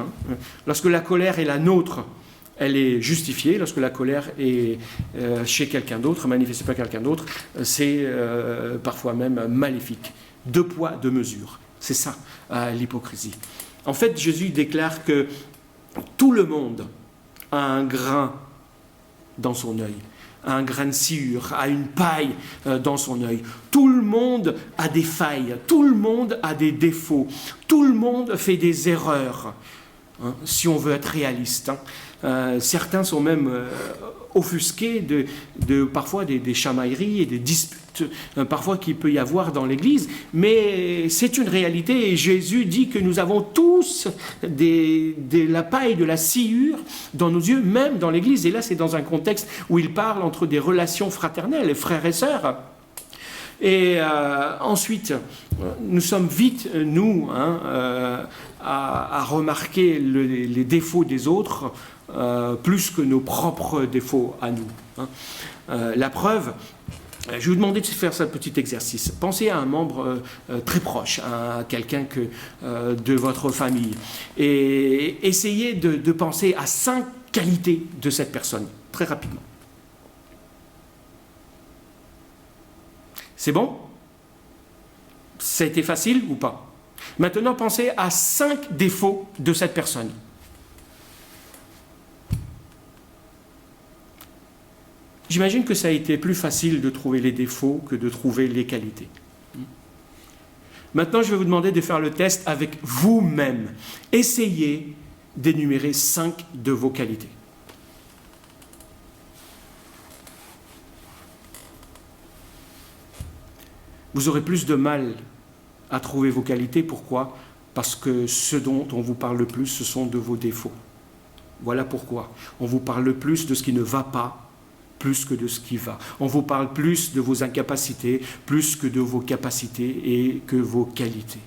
Lorsque la colère est la nôtre, elle est justifiée. Lorsque la colère est chez quelqu'un d'autre, manifestée par quelqu'un d'autre, c'est parfois même maléfique. Deux poids, deux mesures. C'est ça, l'hypocrisie. En fait, Jésus déclare que tout le monde a un grain dans son œil, a un grain de sciure, a une paille dans son œil. Tout le monde a des failles, tout le monde a des défauts, tout le monde fait des erreurs, si on veut être réaliste. Certains sont même offusqués de parfois des chamailleries et des disputes parfois qu'il peut y avoir dans l'Église, mais c'est une réalité et Jésus dit que nous avons tous de la paille, de la sciure dans nos yeux, même dans l'Église. Et là, c'est dans un contexte où il parle entre des relations fraternelles, frères et sœurs. Et ensuite, nous sommes vite, nous, à remarquer les défauts des autres plus que nos propres défauts à nous. La preuve, je vais vous demander de faire ce petit exercice. Pensez à un membre très proche, à quelqu'un de votre famille, et essayez de penser à 5 qualités de cette personne, très rapidement. C'est bon? Ça a été facile ou pas? Maintenant, pensez à 5 défauts de cette personne. J'imagine que ça a été plus facile de trouver les défauts que de trouver les qualités. Maintenant, je vais vous demander de faire le test avec vous-même. Essayez d'énumérer 5 de vos qualités. Vous aurez plus de mal à trouver vos qualités. Pourquoi? Parce que ce dont on vous parle le plus, ce sont de vos défauts. Voilà pourquoi. On vous parle le plus de ce qui ne va pas, plus que de ce qui va. On vous parle plus de vos incapacités, plus que de vos capacités et que vos qualités.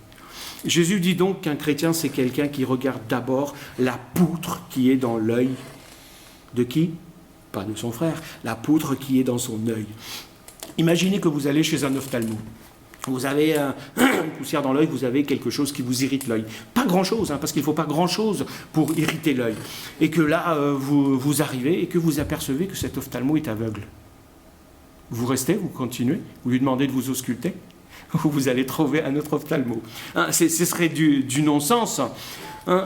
Jésus dit donc qu'un chrétien, c'est quelqu'un qui regarde d'abord la poutre qui est dans l'œil de qui? Pas de son frère. La poutre qui est dans son œil. Imaginez que vous allez chez un ophtalmo. Vous avez une poussière dans l'œil, vous avez quelque chose qui vous irrite l'œil. Pas grand-chose, parce qu'il ne faut pas grand-chose pour irriter l'œil. Et que là, vous arrivez et que vous apercevez que cet ophtalmo est aveugle. Vous restez, vous continuez, vous lui demandez de vous ausculter, ou vous allez trouver un autre ophtalmo. Ce serait du non-sens.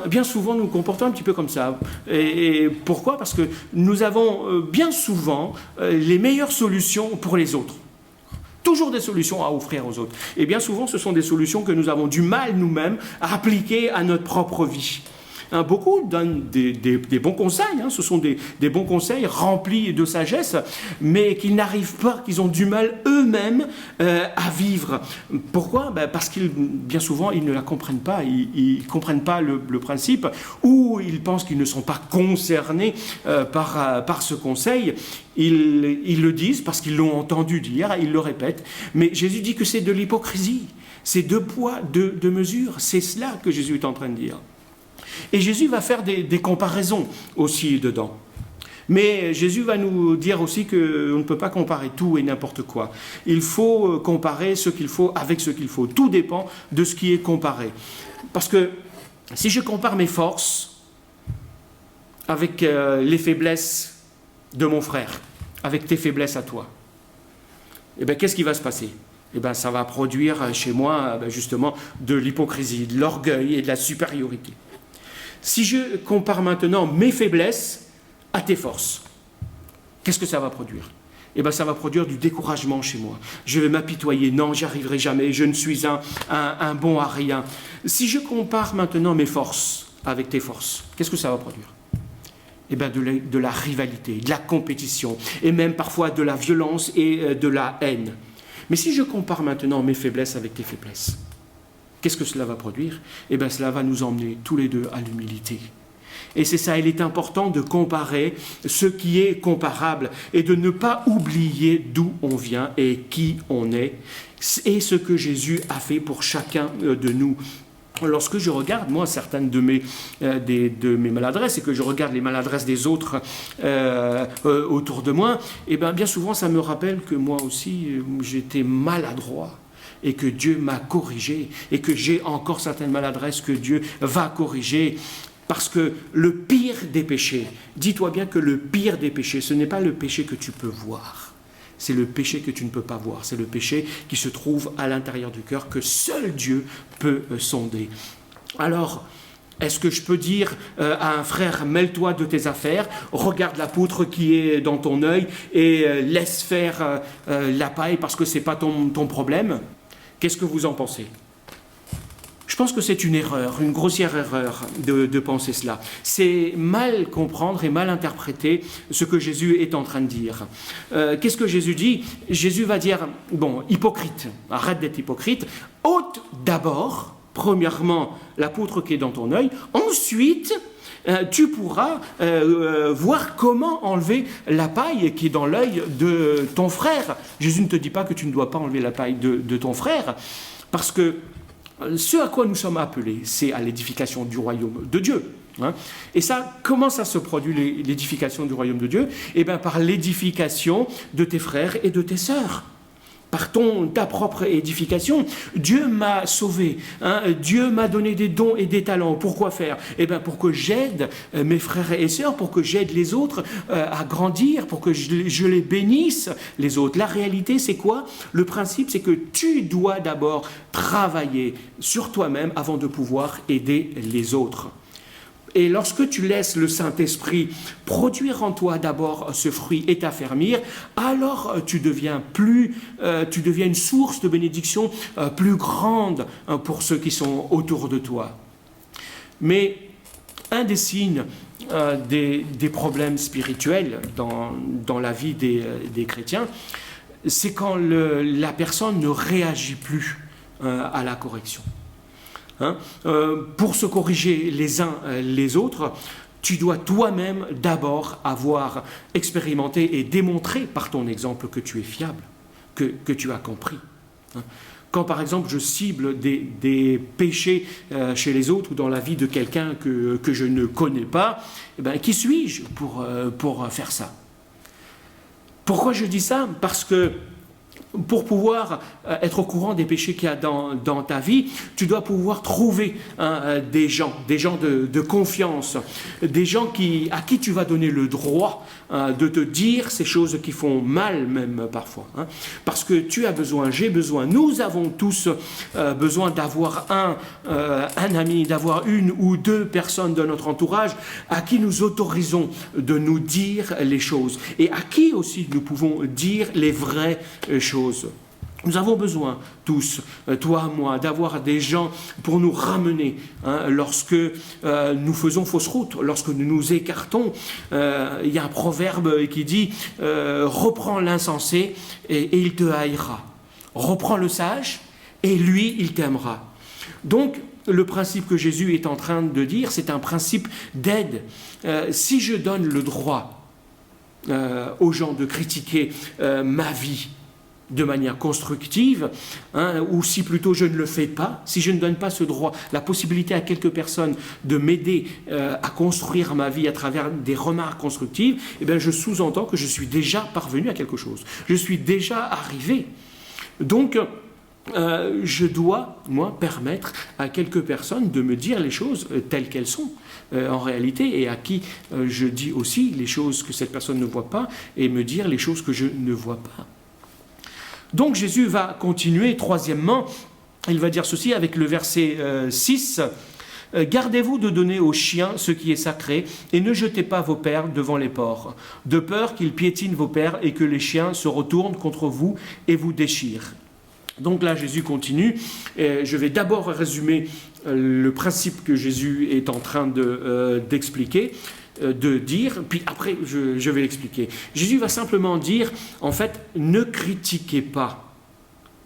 Bien souvent, nous nous comportons un petit peu comme ça. Et pourquoi? Parce que nous avons bien souvent les meilleures solutions pour les autres. Toujours des solutions à offrir aux autres. Et bien souvent, ce sont des solutions que nous avons du mal nous-mêmes à appliquer à notre propre vie. hein. Beaucoup donnent des bons conseils, hein. Ce sont des bons conseils remplis de sagesse, mais qu'ils n'arrivent pas, qu'ils ont du mal eux-mêmes à vivre. Pourquoi? Parce qu'ils, bien souvent, ils ne la comprennent pas, ils ne comprennent pas le principe, ou ils pensent qu'ils ne sont pas concernés par ce conseil. Ils le disent parce qu'ils l'ont entendu dire, ils le répètent, mais Jésus dit que c'est de l'hypocrisie, c'est deux poids, deux mesures, c'est cela que Jésus est en train de dire. Et Jésus va faire des comparaisons aussi dedans. Mais Jésus va nous dire aussi qu'on ne peut pas comparer tout et n'importe quoi. Il faut comparer ce qu'il faut avec ce qu'il faut. Tout dépend de ce qui est comparé. Parce que si je compare mes forces avec les faiblesses de mon frère, avec tes faiblesses à toi, eh bien, qu'est-ce qui va se passer? Eh bien, ça va produire chez moi justement de l'hypocrisie, de l'orgueil et de la supériorité. Si je compare maintenant mes faiblesses à tes forces, qu'est-ce que ça va produire? Eh bien, ça va produire du découragement chez moi. Je vais m'apitoyer. Non, j'y arriverai jamais. Je ne suis un bon à rien. Si je compare maintenant mes forces avec tes forces, qu'est-ce que ça va produire? Eh bien, de la rivalité, de la compétition, et même parfois de la violence et de la haine. Mais si je compare maintenant mes faiblesses avec tes faiblesses, qu'est-ce que cela va produire? Eh bien, cela va nous emmener tous les deux à l'humilité. Et c'est ça, il est important de comparer ce qui est comparable et de ne pas oublier d'où on vient et qui on est et ce que Jésus a fait pour chacun de nous. Lorsque je regarde, moi, certaines de mes maladresses et que je regarde les maladresses des autres autour de moi, eh bien souvent, ça me rappelle que moi aussi, j'étais maladroit et que Dieu m'a corrigé et que j'ai encore certaines maladresses que Dieu va corriger. Parce que le pire des péchés, dis-toi bien que le pire des péchés, ce n'est pas le péché que tu peux voir. C'est le péché que tu ne peux pas voir. C'est le péché qui se trouve à l'intérieur du cœur, que seul Dieu peut sonder. Alors, est-ce que je peux dire à un frère, mêle-toi de tes affaires, regarde la poutre qui est dans ton œil et laisse faire la paille parce que ce n'est pas ton problème? Qu'est-ce que vous en pensez? Je pense que c'est une erreur, une grossière erreur de penser cela. C'est mal comprendre et mal interpréter ce que Jésus est en train de dire. Qu'est-ce que Jésus dit? Jésus va dire, bon, hypocrite, arrête d'être hypocrite, ôte d'abord, premièrement, la poutre qui est dans ton œil, ensuite, tu pourras voir comment enlever la paille qui est dans l'œil de ton frère. Jésus ne te dit pas que tu ne dois pas enlever la paille de ton frère, parce que ce à quoi nous sommes appelés, c'est à l'édification du royaume de Dieu. Hein. Et ça, comment ça se produit, l'édification du royaume de Dieu? Eh bien, par l'édification de tes frères et de tes sœurs. Par ta propre édification. Dieu m'a sauvé. Hein. Dieu m'a donné des dons et des talents. Pourquoi faire? Eh bien, pour que j'aide mes frères et sœurs, pour que j'aide les autres à grandir, pour que je les bénisse, les autres. La réalité, c'est quoi? Le principe, c'est que tu dois d'abord travailler sur toi-même avant de pouvoir aider les autres. Et lorsque tu laisses le Saint-Esprit produire en toi d'abord ce fruit et t'affermir, alors tu deviens une source de bénédiction plus grande pour ceux qui sont autour de toi. Mais un des signes des problèmes spirituels dans la vie des chrétiens, c'est quand la personne ne réagit plus à la correction. Hein? Pour se corriger les uns les autres, tu dois toi-même d'abord avoir expérimenté et démontré par ton exemple que tu es fiable, que tu as compris. Hein? Quand par exemple je cible des péchés chez les autres ou dans la vie de quelqu'un que je ne connais pas, eh bien, qui suis-je pour faire ça? Pourquoi je dis ça? Parce que pour pouvoir être au courant des péchés qu'il y a dans ta vie, tu dois pouvoir trouver des gens de confiance, des gens à qui tu vas donner le droit de te dire ces choses qui font mal même parfois. Hein. Parce que tu as besoin, j'ai besoin, nous avons tous besoin d'avoir un ami, d'avoir une ou deux personnes de notre entourage à qui nous autorisons de nous dire les choses et à qui aussi nous pouvons dire les vraies choses. Nous avons besoin, tous, toi, moi, d'avoir des gens pour nous ramener lorsque nous faisons fausse route, lorsque nous nous écartons. Il y a un proverbe qui dit « Reprends l'insensé et il te haïra. Reprends le sage et lui, il t'aimera. » Donc, le principe que Jésus est en train de dire, c'est un principe d'aide. Si je donne le droit aux gens de critiquer ma vie, de manière constructive, ou si plutôt je ne le fais pas, si je ne donne pas ce droit, la possibilité à quelques personnes de m'aider à construire ma vie à travers des remarques constructives, eh bien je sous-entends que je suis déjà parvenu à quelque chose. Je suis déjà arrivé. Donc, je dois, moi, permettre à quelques personnes de me dire les choses telles qu'elles sont en réalité, et à qui je dis aussi les choses que cette personne ne voit pas, et me dire les choses que je ne vois pas. Donc Jésus va continuer, troisièmement, il va dire ceci avec le verset 6, « Gardez-vous de donner aux chiens ce qui est sacré, et ne jetez pas vos paires devant les porcs, de peur qu'ils piétinent vos paires et que les chiens se retournent contre vous et vous déchirent. » Donc là, Jésus continue. Je vais d'abord résumer le principe que Jésus est en train d'expliquer, de dire, puis après je vais l'expliquer. Jésus va simplement dire, en fait, ne critiquez pas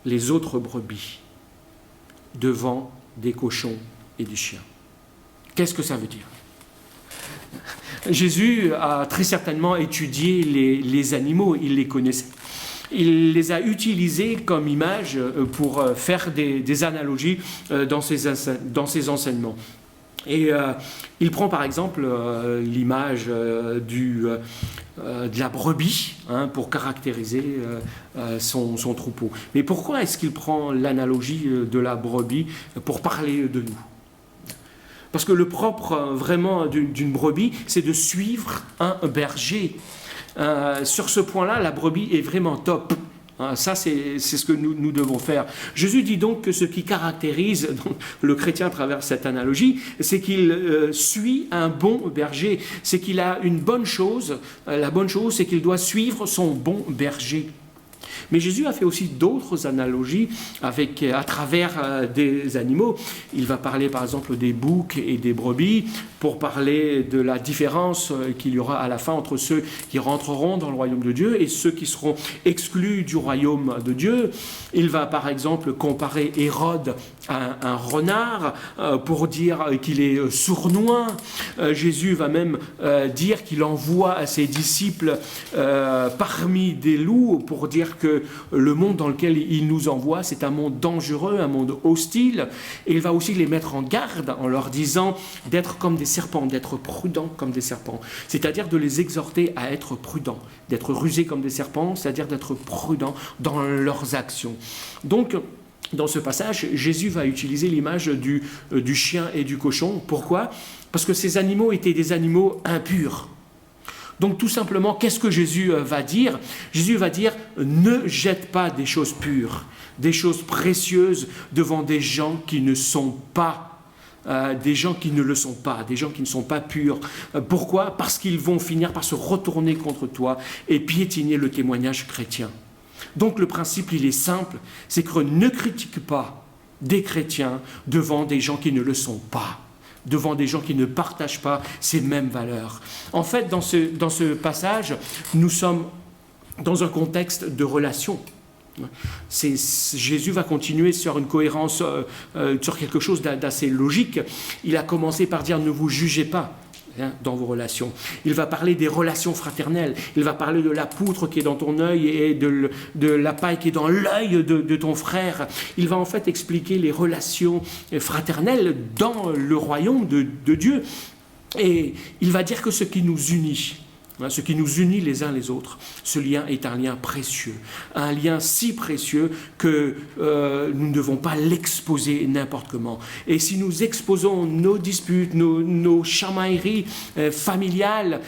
les autres brebis devant des cochons et des chiens. Qu'est-ce que ça veut dire ? Jésus a très certainement étudié les animaux, il les connaissait. Il les a utilisés comme image pour faire des analogies dans ses enseignements. Et il prend par exemple l'image de la brebis pour caractériser son troupeau. Mais pourquoi est-ce qu'il prend l'analogie de la brebis pour parler de nous ? Parce que le propre vraiment d'une brebis, c'est de suivre un berger. Sur ce point-là, la brebis est vraiment top. Ça, c'est ce que nous devons faire. Jésus dit donc que ce qui caractérise le chrétien à travers cette analogie, c'est qu'il suit un bon berger. C'est qu'il a une bonne chose. La bonne chose, c'est qu'il doit suivre son bon berger. Mais Jésus a fait aussi d'autres analogies à travers des animaux. Il va parler par exemple des boucs et des brebis pour parler de la différence qu'il y aura à la fin entre ceux qui rentreront dans le royaume de Dieu et ceux qui seront exclus du royaume de Dieu. Il va par exemple comparer Hérode à un renard pour dire qu'il est sournois. Jésus va même dire qu'il envoie à ses disciples parmi des loups pour dire que le monde dans lequel il nous envoie, c'est un monde dangereux, un monde hostile. Et il va aussi les mettre en garde en leur disant d'être comme des serpents, d'être prudents comme des serpents. C'est-à-dire de les exhorter à être prudents, d'être rusés comme des serpents, c'est-à-dire d'être prudents dans leurs actions. Donc, dans ce passage, Jésus va utiliser l'image du chien et du cochon. Pourquoi ? Parce que ces animaux étaient des animaux impurs. Donc tout simplement, qu'est-ce que Jésus va dire ? Jésus va dire, ne jette pas des choses pures, des choses précieuses devant des gens qui ne sont pas, des gens qui ne le sont pas, des gens qui ne sont pas purs. Pourquoi ? Parce qu'ils vont finir par se retourner contre toi et piétiner le témoignage chrétien. Donc le principe, il est simple, c'est que ne critique pas des chrétiens devant des gens qui ne le sont pas, devant des gens qui ne partagent pas ces mêmes valeurs. En fait, dans ce passage, nous sommes dans un contexte de relation. Jésus va continuer sur une cohérence, sur quelque chose d'assez logique. Il a commencé par dire « ne vous jugez pas ». Dans vos relations. Il va parler des relations fraternelles. Il va parler de la poutre qui est dans ton œil et de la paille qui est dans l'œil de ton frère. Il va en fait expliquer les relations fraternelles dans le royaume de Dieu. Et il va dire que ce qui nous unit les uns les autres, ce lien est un lien précieux, un lien si précieux que nous ne devons pas l'exposer n'importe comment. Et si nous exposons nos disputes, nos chamailleries familiales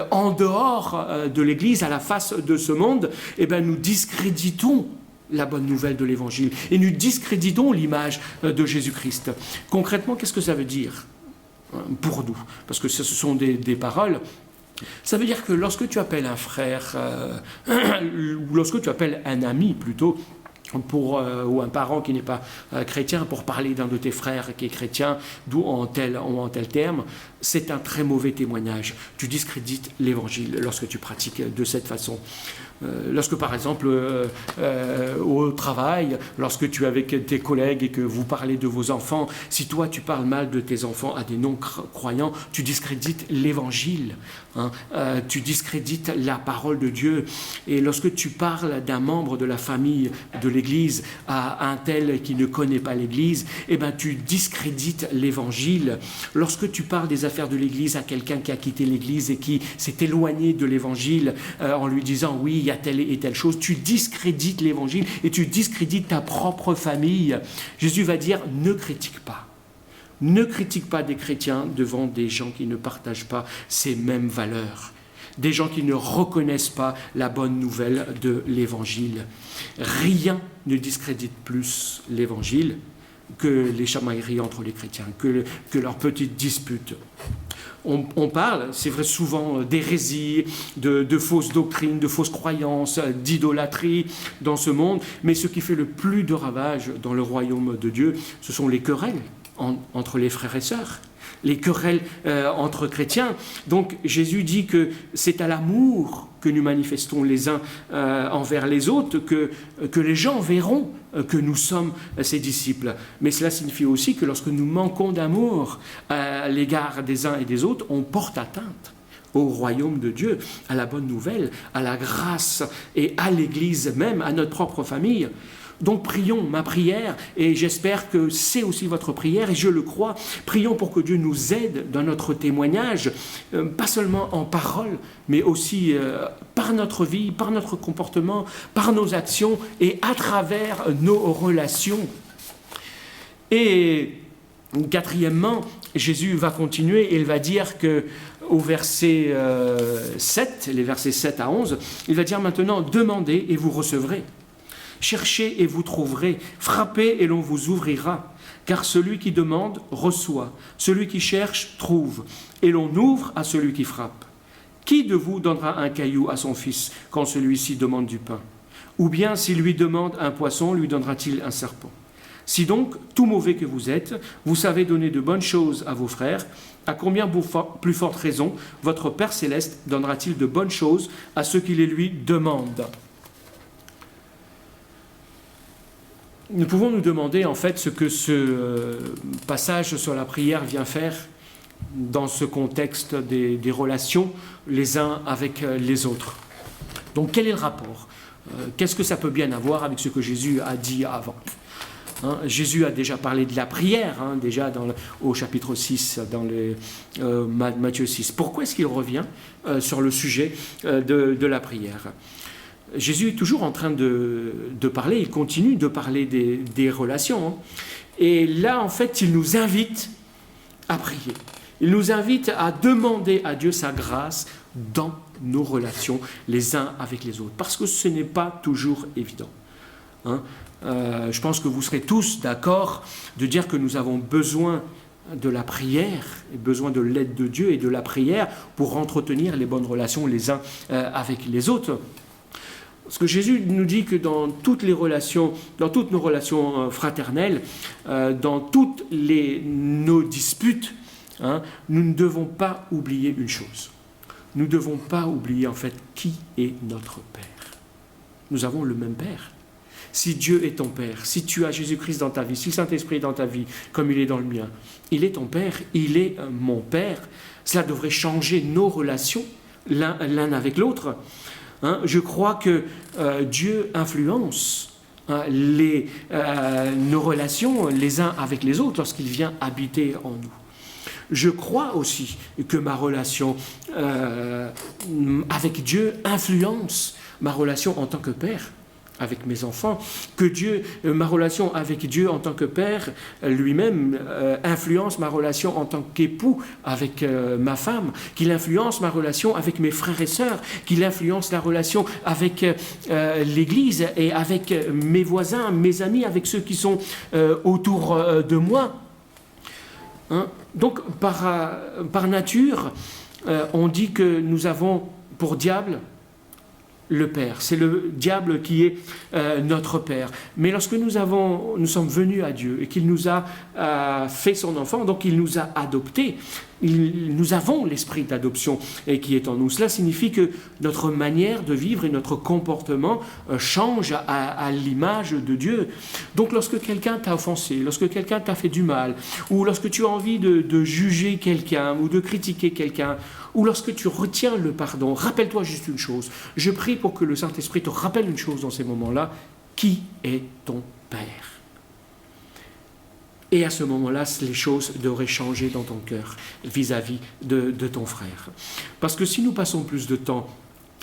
en dehors de l'Église, à la face de ce monde, eh bien nous discréditons la bonne nouvelle de l'Évangile et nous discréditons l'image de Jésus-Christ. Concrètement, qu'est-ce que ça veut dire pour nous ? Parce que ce sont des paroles. Ça veut dire que lorsque tu appelles un frère, ou lorsque tu appelles un ami plutôt, ou un parent qui n'est pas chrétien pour parler d'un de tes frères qui est chrétien, d'où en tel terme, c'est un très mauvais témoignage. Tu discrédites l'évangile lorsque tu pratiques de cette façon. Lorsque par exemple au travail, lorsque tu es avec tes collègues et que vous parlez de vos enfants, si toi tu parles mal de tes enfants à des non-croyants, tu discrédites l'évangile, hein, tu discrédites la parole de Dieu. Et lorsque tu parles d'un membre de la famille de l'Église à un tel qui ne connaît pas l'Église, eh ben, tu discrédites l'évangile. Lorsque tu parles des affaires de l'Église à quelqu'un qui a quitté l'Église et qui s'est éloigné de l'évangile en lui disant oui, il y a telle et telle chose, tu discrédites l'évangile et tu discrédites ta propre famille. Jésus va dire ne critique pas. Ne critique pas des chrétiens devant des gens qui ne partagent pas ces mêmes valeurs. Des gens qui ne reconnaissent pas la bonne nouvelle de l'évangile. Rien ne discrédite plus l'évangile que les chamailleries entre les chrétiens, que leurs petites disputes. On parle, c'est vrai, souvent d'hérésie, de fausses doctrines, de fausses croyances, d'idolâtrie dans ce monde, mais ce qui fait le plus de ravages dans le royaume de Dieu, ce sont les querelles entre les frères et sœurs, les querelles entre chrétiens. Donc Jésus dit que c'est à l'amour que nous manifestons les uns envers les autres que les gens verront que nous sommes ses disciples. Mais cela signifie aussi que lorsque nous manquons d'amour à l'égard des uns et des autres, on porte atteinte au royaume de Dieu, à la bonne nouvelle, à la grâce et à l'Église même, à notre propre famille. Donc prions, ma prière, et j'espère que c'est aussi votre prière, et je le crois, prions pour que Dieu nous aide dans notre témoignage, pas seulement en parole, mais aussi par notre vie, par notre comportement, par nos actions, et à travers nos relations. Et quatrièmement, Jésus va continuer, et il va dire que au verset 7, les versets 7 à 11, il va dire maintenant, demandez et vous recevrez. Cherchez et vous trouverez, frappez et l'on vous ouvrira, car celui qui demande reçoit, celui qui cherche trouve, et l'on ouvre à celui qui frappe. Qui de vous donnera un caillou à son fils quand celui-ci demande du pain? Ou bien s'il lui demande un poisson, lui donnera-t-il un serpent? Si donc, tout mauvais que vous êtes, vous savez donner de bonnes choses à vos frères, à combien plus forte raison votre Père Céleste donnera-t-il de bonnes choses à ceux qui les lui demandent? Nous pouvons nous demander en fait ce que ce passage sur la prière vient faire dans ce contexte des relations les uns avec les autres. Donc quel est le rapport? Qu'est-ce que ça peut bien avoir avec ce que Jésus a dit avant? Jésus a déjà parlé de la prière, déjà au chapitre 6, dans Matthieu 6. Pourquoi est-ce qu'il revient sur le sujet de la prière? Jésus est toujours en train de parler, il continue de parler des relations. Et là, en fait, il nous invite à prier. Il nous invite à demander à Dieu sa grâce dans nos relations les uns avec les autres. Parce que ce n'est pas toujours évident. Je pense que vous serez tous d'accord de dire que nous avons besoin de la prière, et besoin de l'aide de Dieu et de la prière pour entretenir les bonnes relations les uns avec les autres. Parce que Jésus nous dit que dans toutes nos relations fraternelles, dans toutes nos disputes, nous ne devons pas oublier une chose. Nous ne devons pas oublier en fait qui est notre Père. Nous avons le même Père. Si Dieu est ton Père, si tu as Jésus-Christ dans ta vie, si le Saint-Esprit est dans ta vie, comme il est dans le mien, il est ton Père, il est mon Père. Cela devrait changer nos relations l'un avec l'autre. Je crois que Dieu influence nos relations les uns avec les autres lorsqu'il vient habiter en nous. Je crois aussi que ma relation avec Dieu influence ma relation en tant que père avec mes enfants, que ma relation avec Dieu en tant que père lui-même influence ma relation en tant qu'époux avec ma femme, qu'il influence ma relation avec mes frères et sœurs, qu'il influence la relation avec l'Église et avec mes voisins, mes amis, avec ceux qui sont autour de moi. Donc par nature, on dit que nous avons pour diable le Père. C'est le diable qui est notre Père. Mais lorsque nous sommes venus à Dieu et qu'il nous a fait son enfant, donc il nous a adoptés, nous avons l'esprit d'adoption qui est en nous. Cela signifie que notre manière de vivre et notre comportement change à l'image de Dieu. Donc lorsque quelqu'un t'a offensé, lorsque quelqu'un t'a fait du mal, ou lorsque tu as envie de juger quelqu'un ou de critiquer quelqu'un, ou lorsque tu retiens le pardon, rappelle-toi juste une chose. Je prie pour que le Saint-Esprit te rappelle une chose dans ces moments-là. Qui est ton Père ? Et à ce moment-là, les choses devraient changer dans ton cœur vis-à-vis de ton frère. Parce que si nous passons plus de temps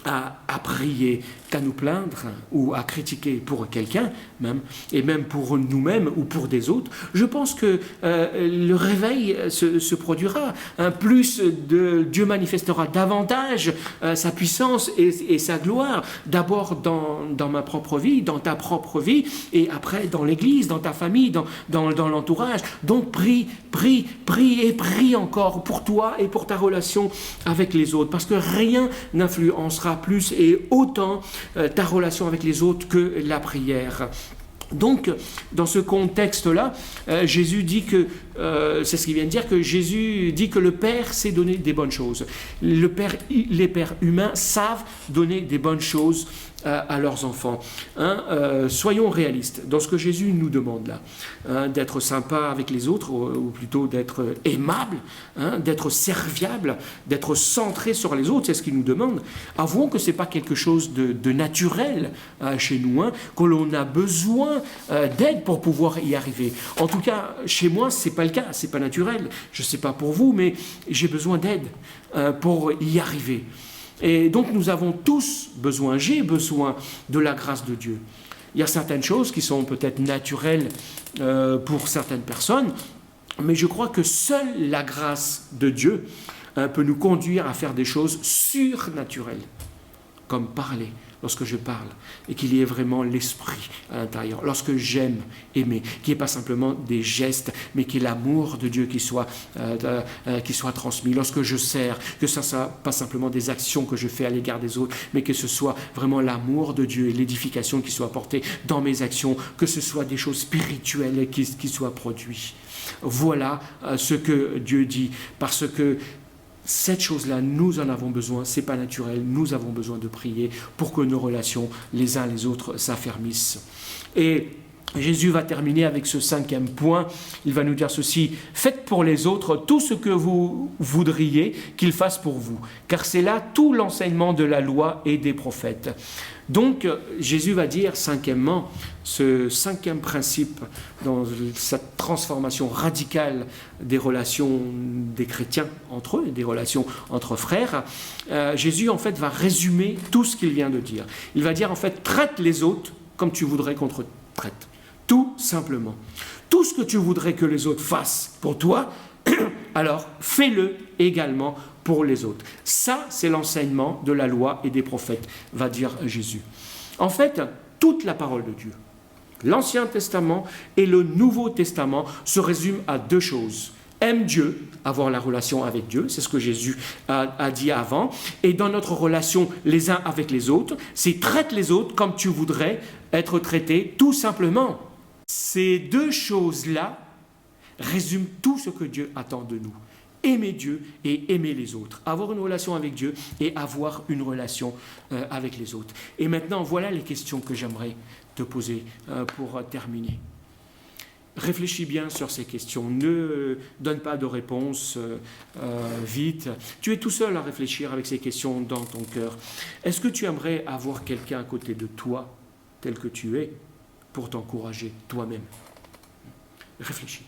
à prier qu'à nous plaindre ou à critiquer pour quelqu'un, et même pour nous-mêmes ou pour des autres, je pense que le réveil se produira. Plus Dieu manifestera davantage sa puissance et sa gloire, d'abord dans ma propre vie, dans ta propre vie, et après dans l'Église, dans ta famille, dans l'entourage. Donc prie et prie encore pour toi et pour ta relation avec les autres, parce que rien n'influencera plus et autant ta relation avec les autres que la prière. Donc, dans ce contexte-là, Jésus dit que, c'est ce qu'il vient de dire, que Jésus dit que le Père sait donner des bonnes choses. Les pères humains savent donner des bonnes choses à leurs enfants. Soyons réalistes dans ce que Jésus nous demande là, d'être sympa avec les autres, ou plutôt d'être aimable, d'être serviable, d'être centré sur les autres, c'est ce qu'il nous demande. Avouons que ce n'est pas quelque chose de naturel chez nous, que l'on a besoin d'aide pour pouvoir y arriver. En tout cas, chez moi, ce n'est pas le cas, ce n'est pas naturel. Je ne sais pas pour vous, mais j'ai besoin d'aide pour y arriver. Et donc nous avons tous besoin, j'ai besoin de la grâce de Dieu. Il y a certaines choses qui sont peut-être naturelles pour certaines personnes, mais je crois que seule la grâce de Dieu peut nous conduire à faire des choses surnaturelles, comme parler. Lorsque je parle et qu'il y ait vraiment l'esprit à l'intérieur, lorsque j'aime aimer, qu'il n'y ait pas simplement des gestes, mais qu'il y ait l'amour de Dieu qui soit transmis, lorsque je sers, que ça ne soit pas simplement des actions que je fais à l'égard des autres, mais que ce soit vraiment l'amour de Dieu et l'édification qui soit apportée dans mes actions, que ce soit des choses spirituelles qui soient produites. Voilà ce que Dieu dit, parce que cette chose-là, nous en avons besoin, ce n'est pas naturel, nous avons besoin de prier pour que nos relations les uns les autres s'affermissent. Et Jésus va terminer avec ce 5e point, il va nous dire ceci: faites pour les autres tout ce que vous voudriez qu'ils fassent pour vous, car c'est là tout l'enseignement de la loi et des prophètes. Donc Jésus va dire cinquièmement, ce 5e principe dans cette transformation radicale des relations des chrétiens entre eux, des relations entre frères, Jésus en fait va résumer tout ce qu'il vient de dire. Il va dire en fait: traite les autres comme tu voudrais qu'on te traite. Tout simplement. Tout ce que tu voudrais que les autres fassent pour toi, alors fais-le également pour les autres. Ça, c'est l'enseignement de la loi et des prophètes, va dire Jésus. En fait, toute la parole de Dieu, l'Ancien Testament et le Nouveau Testament, se résument à 2 choses. Aime Dieu, avoir la relation avec Dieu, c'est ce que Jésus a dit avant, et dans notre relation les uns avec les autres, c'est traite les autres comme tu voudrais être traité, tout simplement. Ces 2 choses-là résument tout ce que Dieu attend de nous. Aimer Dieu et aimer les autres. Avoir une relation avec Dieu et avoir une relation avec les autres. Et maintenant, voilà les questions que j'aimerais te poser pour terminer. Réfléchis bien sur ces questions. Ne donne pas de réponse vite. Tu es tout seul à réfléchir avec ces questions dans ton cœur. Est-ce que tu aimerais avoir quelqu'un à côté de toi, tel que tu es, pour t'encourager toi-même? Réfléchis.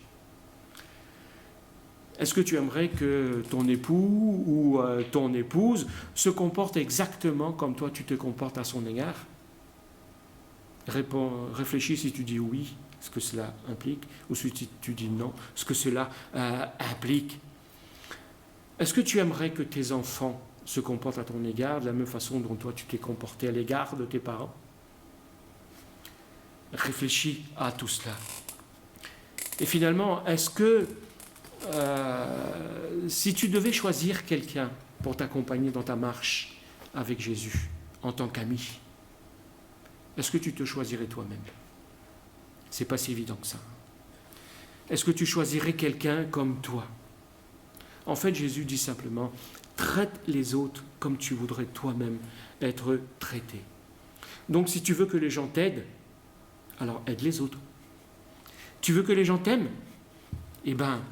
Est-ce que tu aimerais que ton époux ou ton épouse se comporte exactement comme toi tu te comportes à son égard? Réfléchis si tu dis oui, ce que cela implique, ou si tu dis non, ce que cela implique. Est-ce que tu aimerais que tes enfants se comportent à ton égard de la même façon dont toi tu t'es comporté à l'égard de tes parents? Réfléchis à tout cela. Et finalement, est-ce que si tu devais choisir quelqu'un pour t'accompagner dans ta marche avec Jésus en tant qu'ami, est-ce que tu te choisirais toi-même? C'est pas si évident que ça. Est-ce que tu choisirais quelqu'un comme toi? En fait, Jésus dit simplement, traite les autres comme tu voudrais toi-même être traité. Donc si tu veux que les gens t'aident, alors aide les autres. Tu veux que les gens t'aiment? Eh bien,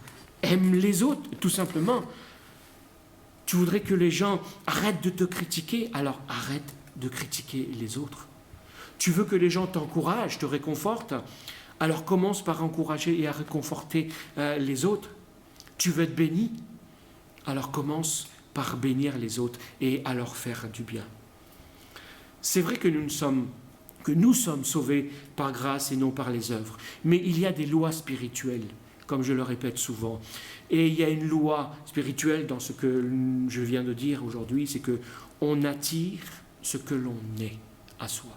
aime les autres, tout simplement. Tu voudrais que les gens arrêtent de te critiquer, alors arrête de critiquer les autres. Tu veux que les gens t'encouragent, te réconfortent, alors commence par encourager et à réconforter les autres. Tu veux être béni, alors commence par bénir les autres et à leur faire du bien. C'est vrai que nous sommes sauvés par grâce et non par les œuvres, mais il y a des lois spirituelles, comme je le répète souvent. Et il y a une loi spirituelle dans ce que je viens de dire aujourd'hui, c'est qu'on attire ce que l'on est à soi.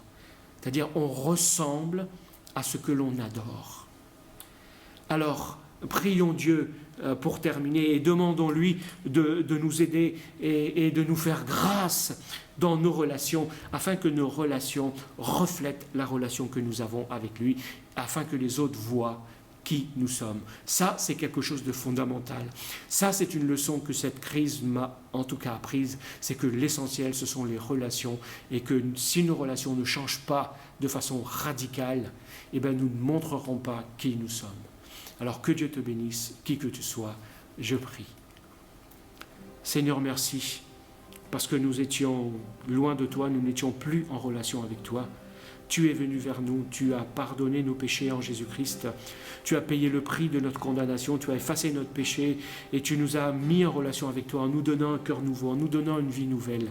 C'est-à-dire on ressemble à ce que l'on adore. Alors, prions Dieu pour terminer et demandons-lui de nous aider et de nous faire grâce dans nos relations, afin que nos relations reflètent la relation que nous avons avec lui, afin que les autres voient qui nous sommes. Ça, c'est quelque chose de fondamental. Ça, c'est une leçon que cette crise m'a en tout cas apprise, c'est que l'essentiel, ce sont les relations, et que si nos relations ne changent pas de façon radicale, eh bien, nous ne montrerons pas qui nous sommes. Alors que Dieu te bénisse, qui que tu sois, je prie. Seigneur, merci, parce que nous étions loin de toi, nous n'étions plus en relation avec toi. Tu es venu vers nous, tu as pardonné nos péchés en Jésus-Christ, tu as payé le prix de notre condamnation, tu as effacé notre péché et tu nous as mis en relation avec toi en nous donnant un cœur nouveau, en nous donnant une vie nouvelle.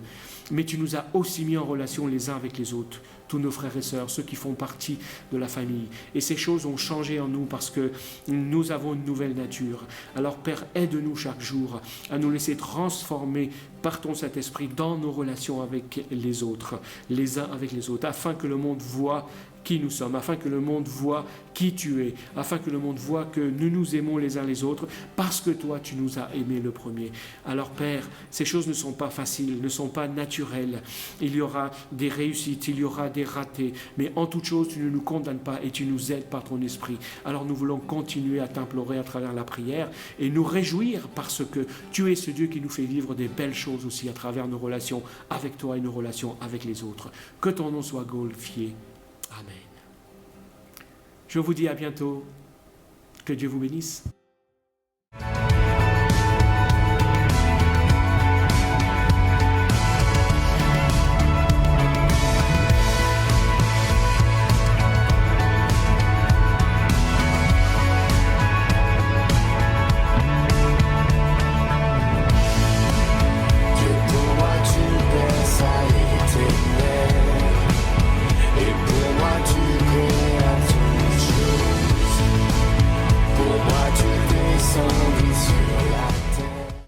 Mais tu nous as aussi mis en relation les uns avec les autres, tous nos frères et sœurs, ceux qui font partie de la famille. Et ces choses ont changé en nous parce que nous avons une nouvelle nature. Alors Père, aide-nous chaque jour à nous laisser transformer par ton Saint-Esprit dans nos relations avec les autres, les uns avec les autres, afin que le monde voit qui nous sommes, afin que le monde voit qui tu es, afin que le monde voit que nous nous aimons les uns les autres, parce que toi, tu nous as aimés le premier. Alors Père, ces choses ne sont pas faciles, ne sont pas naturelles. Il y aura des réussites, il y aura des ratés, mais en toute chose, tu ne nous condamnes pas et tu nous aides par ton esprit. Alors nous voulons continuer à t'implorer à travers la prière et nous réjouir parce que tu es ce Dieu qui nous fait vivre des belles choses aussi à travers nos relations avec toi et nos relations avec les autres. Que ton nom soit glorifié. Amen. Je vous dis à bientôt. Que Dieu vous bénisse.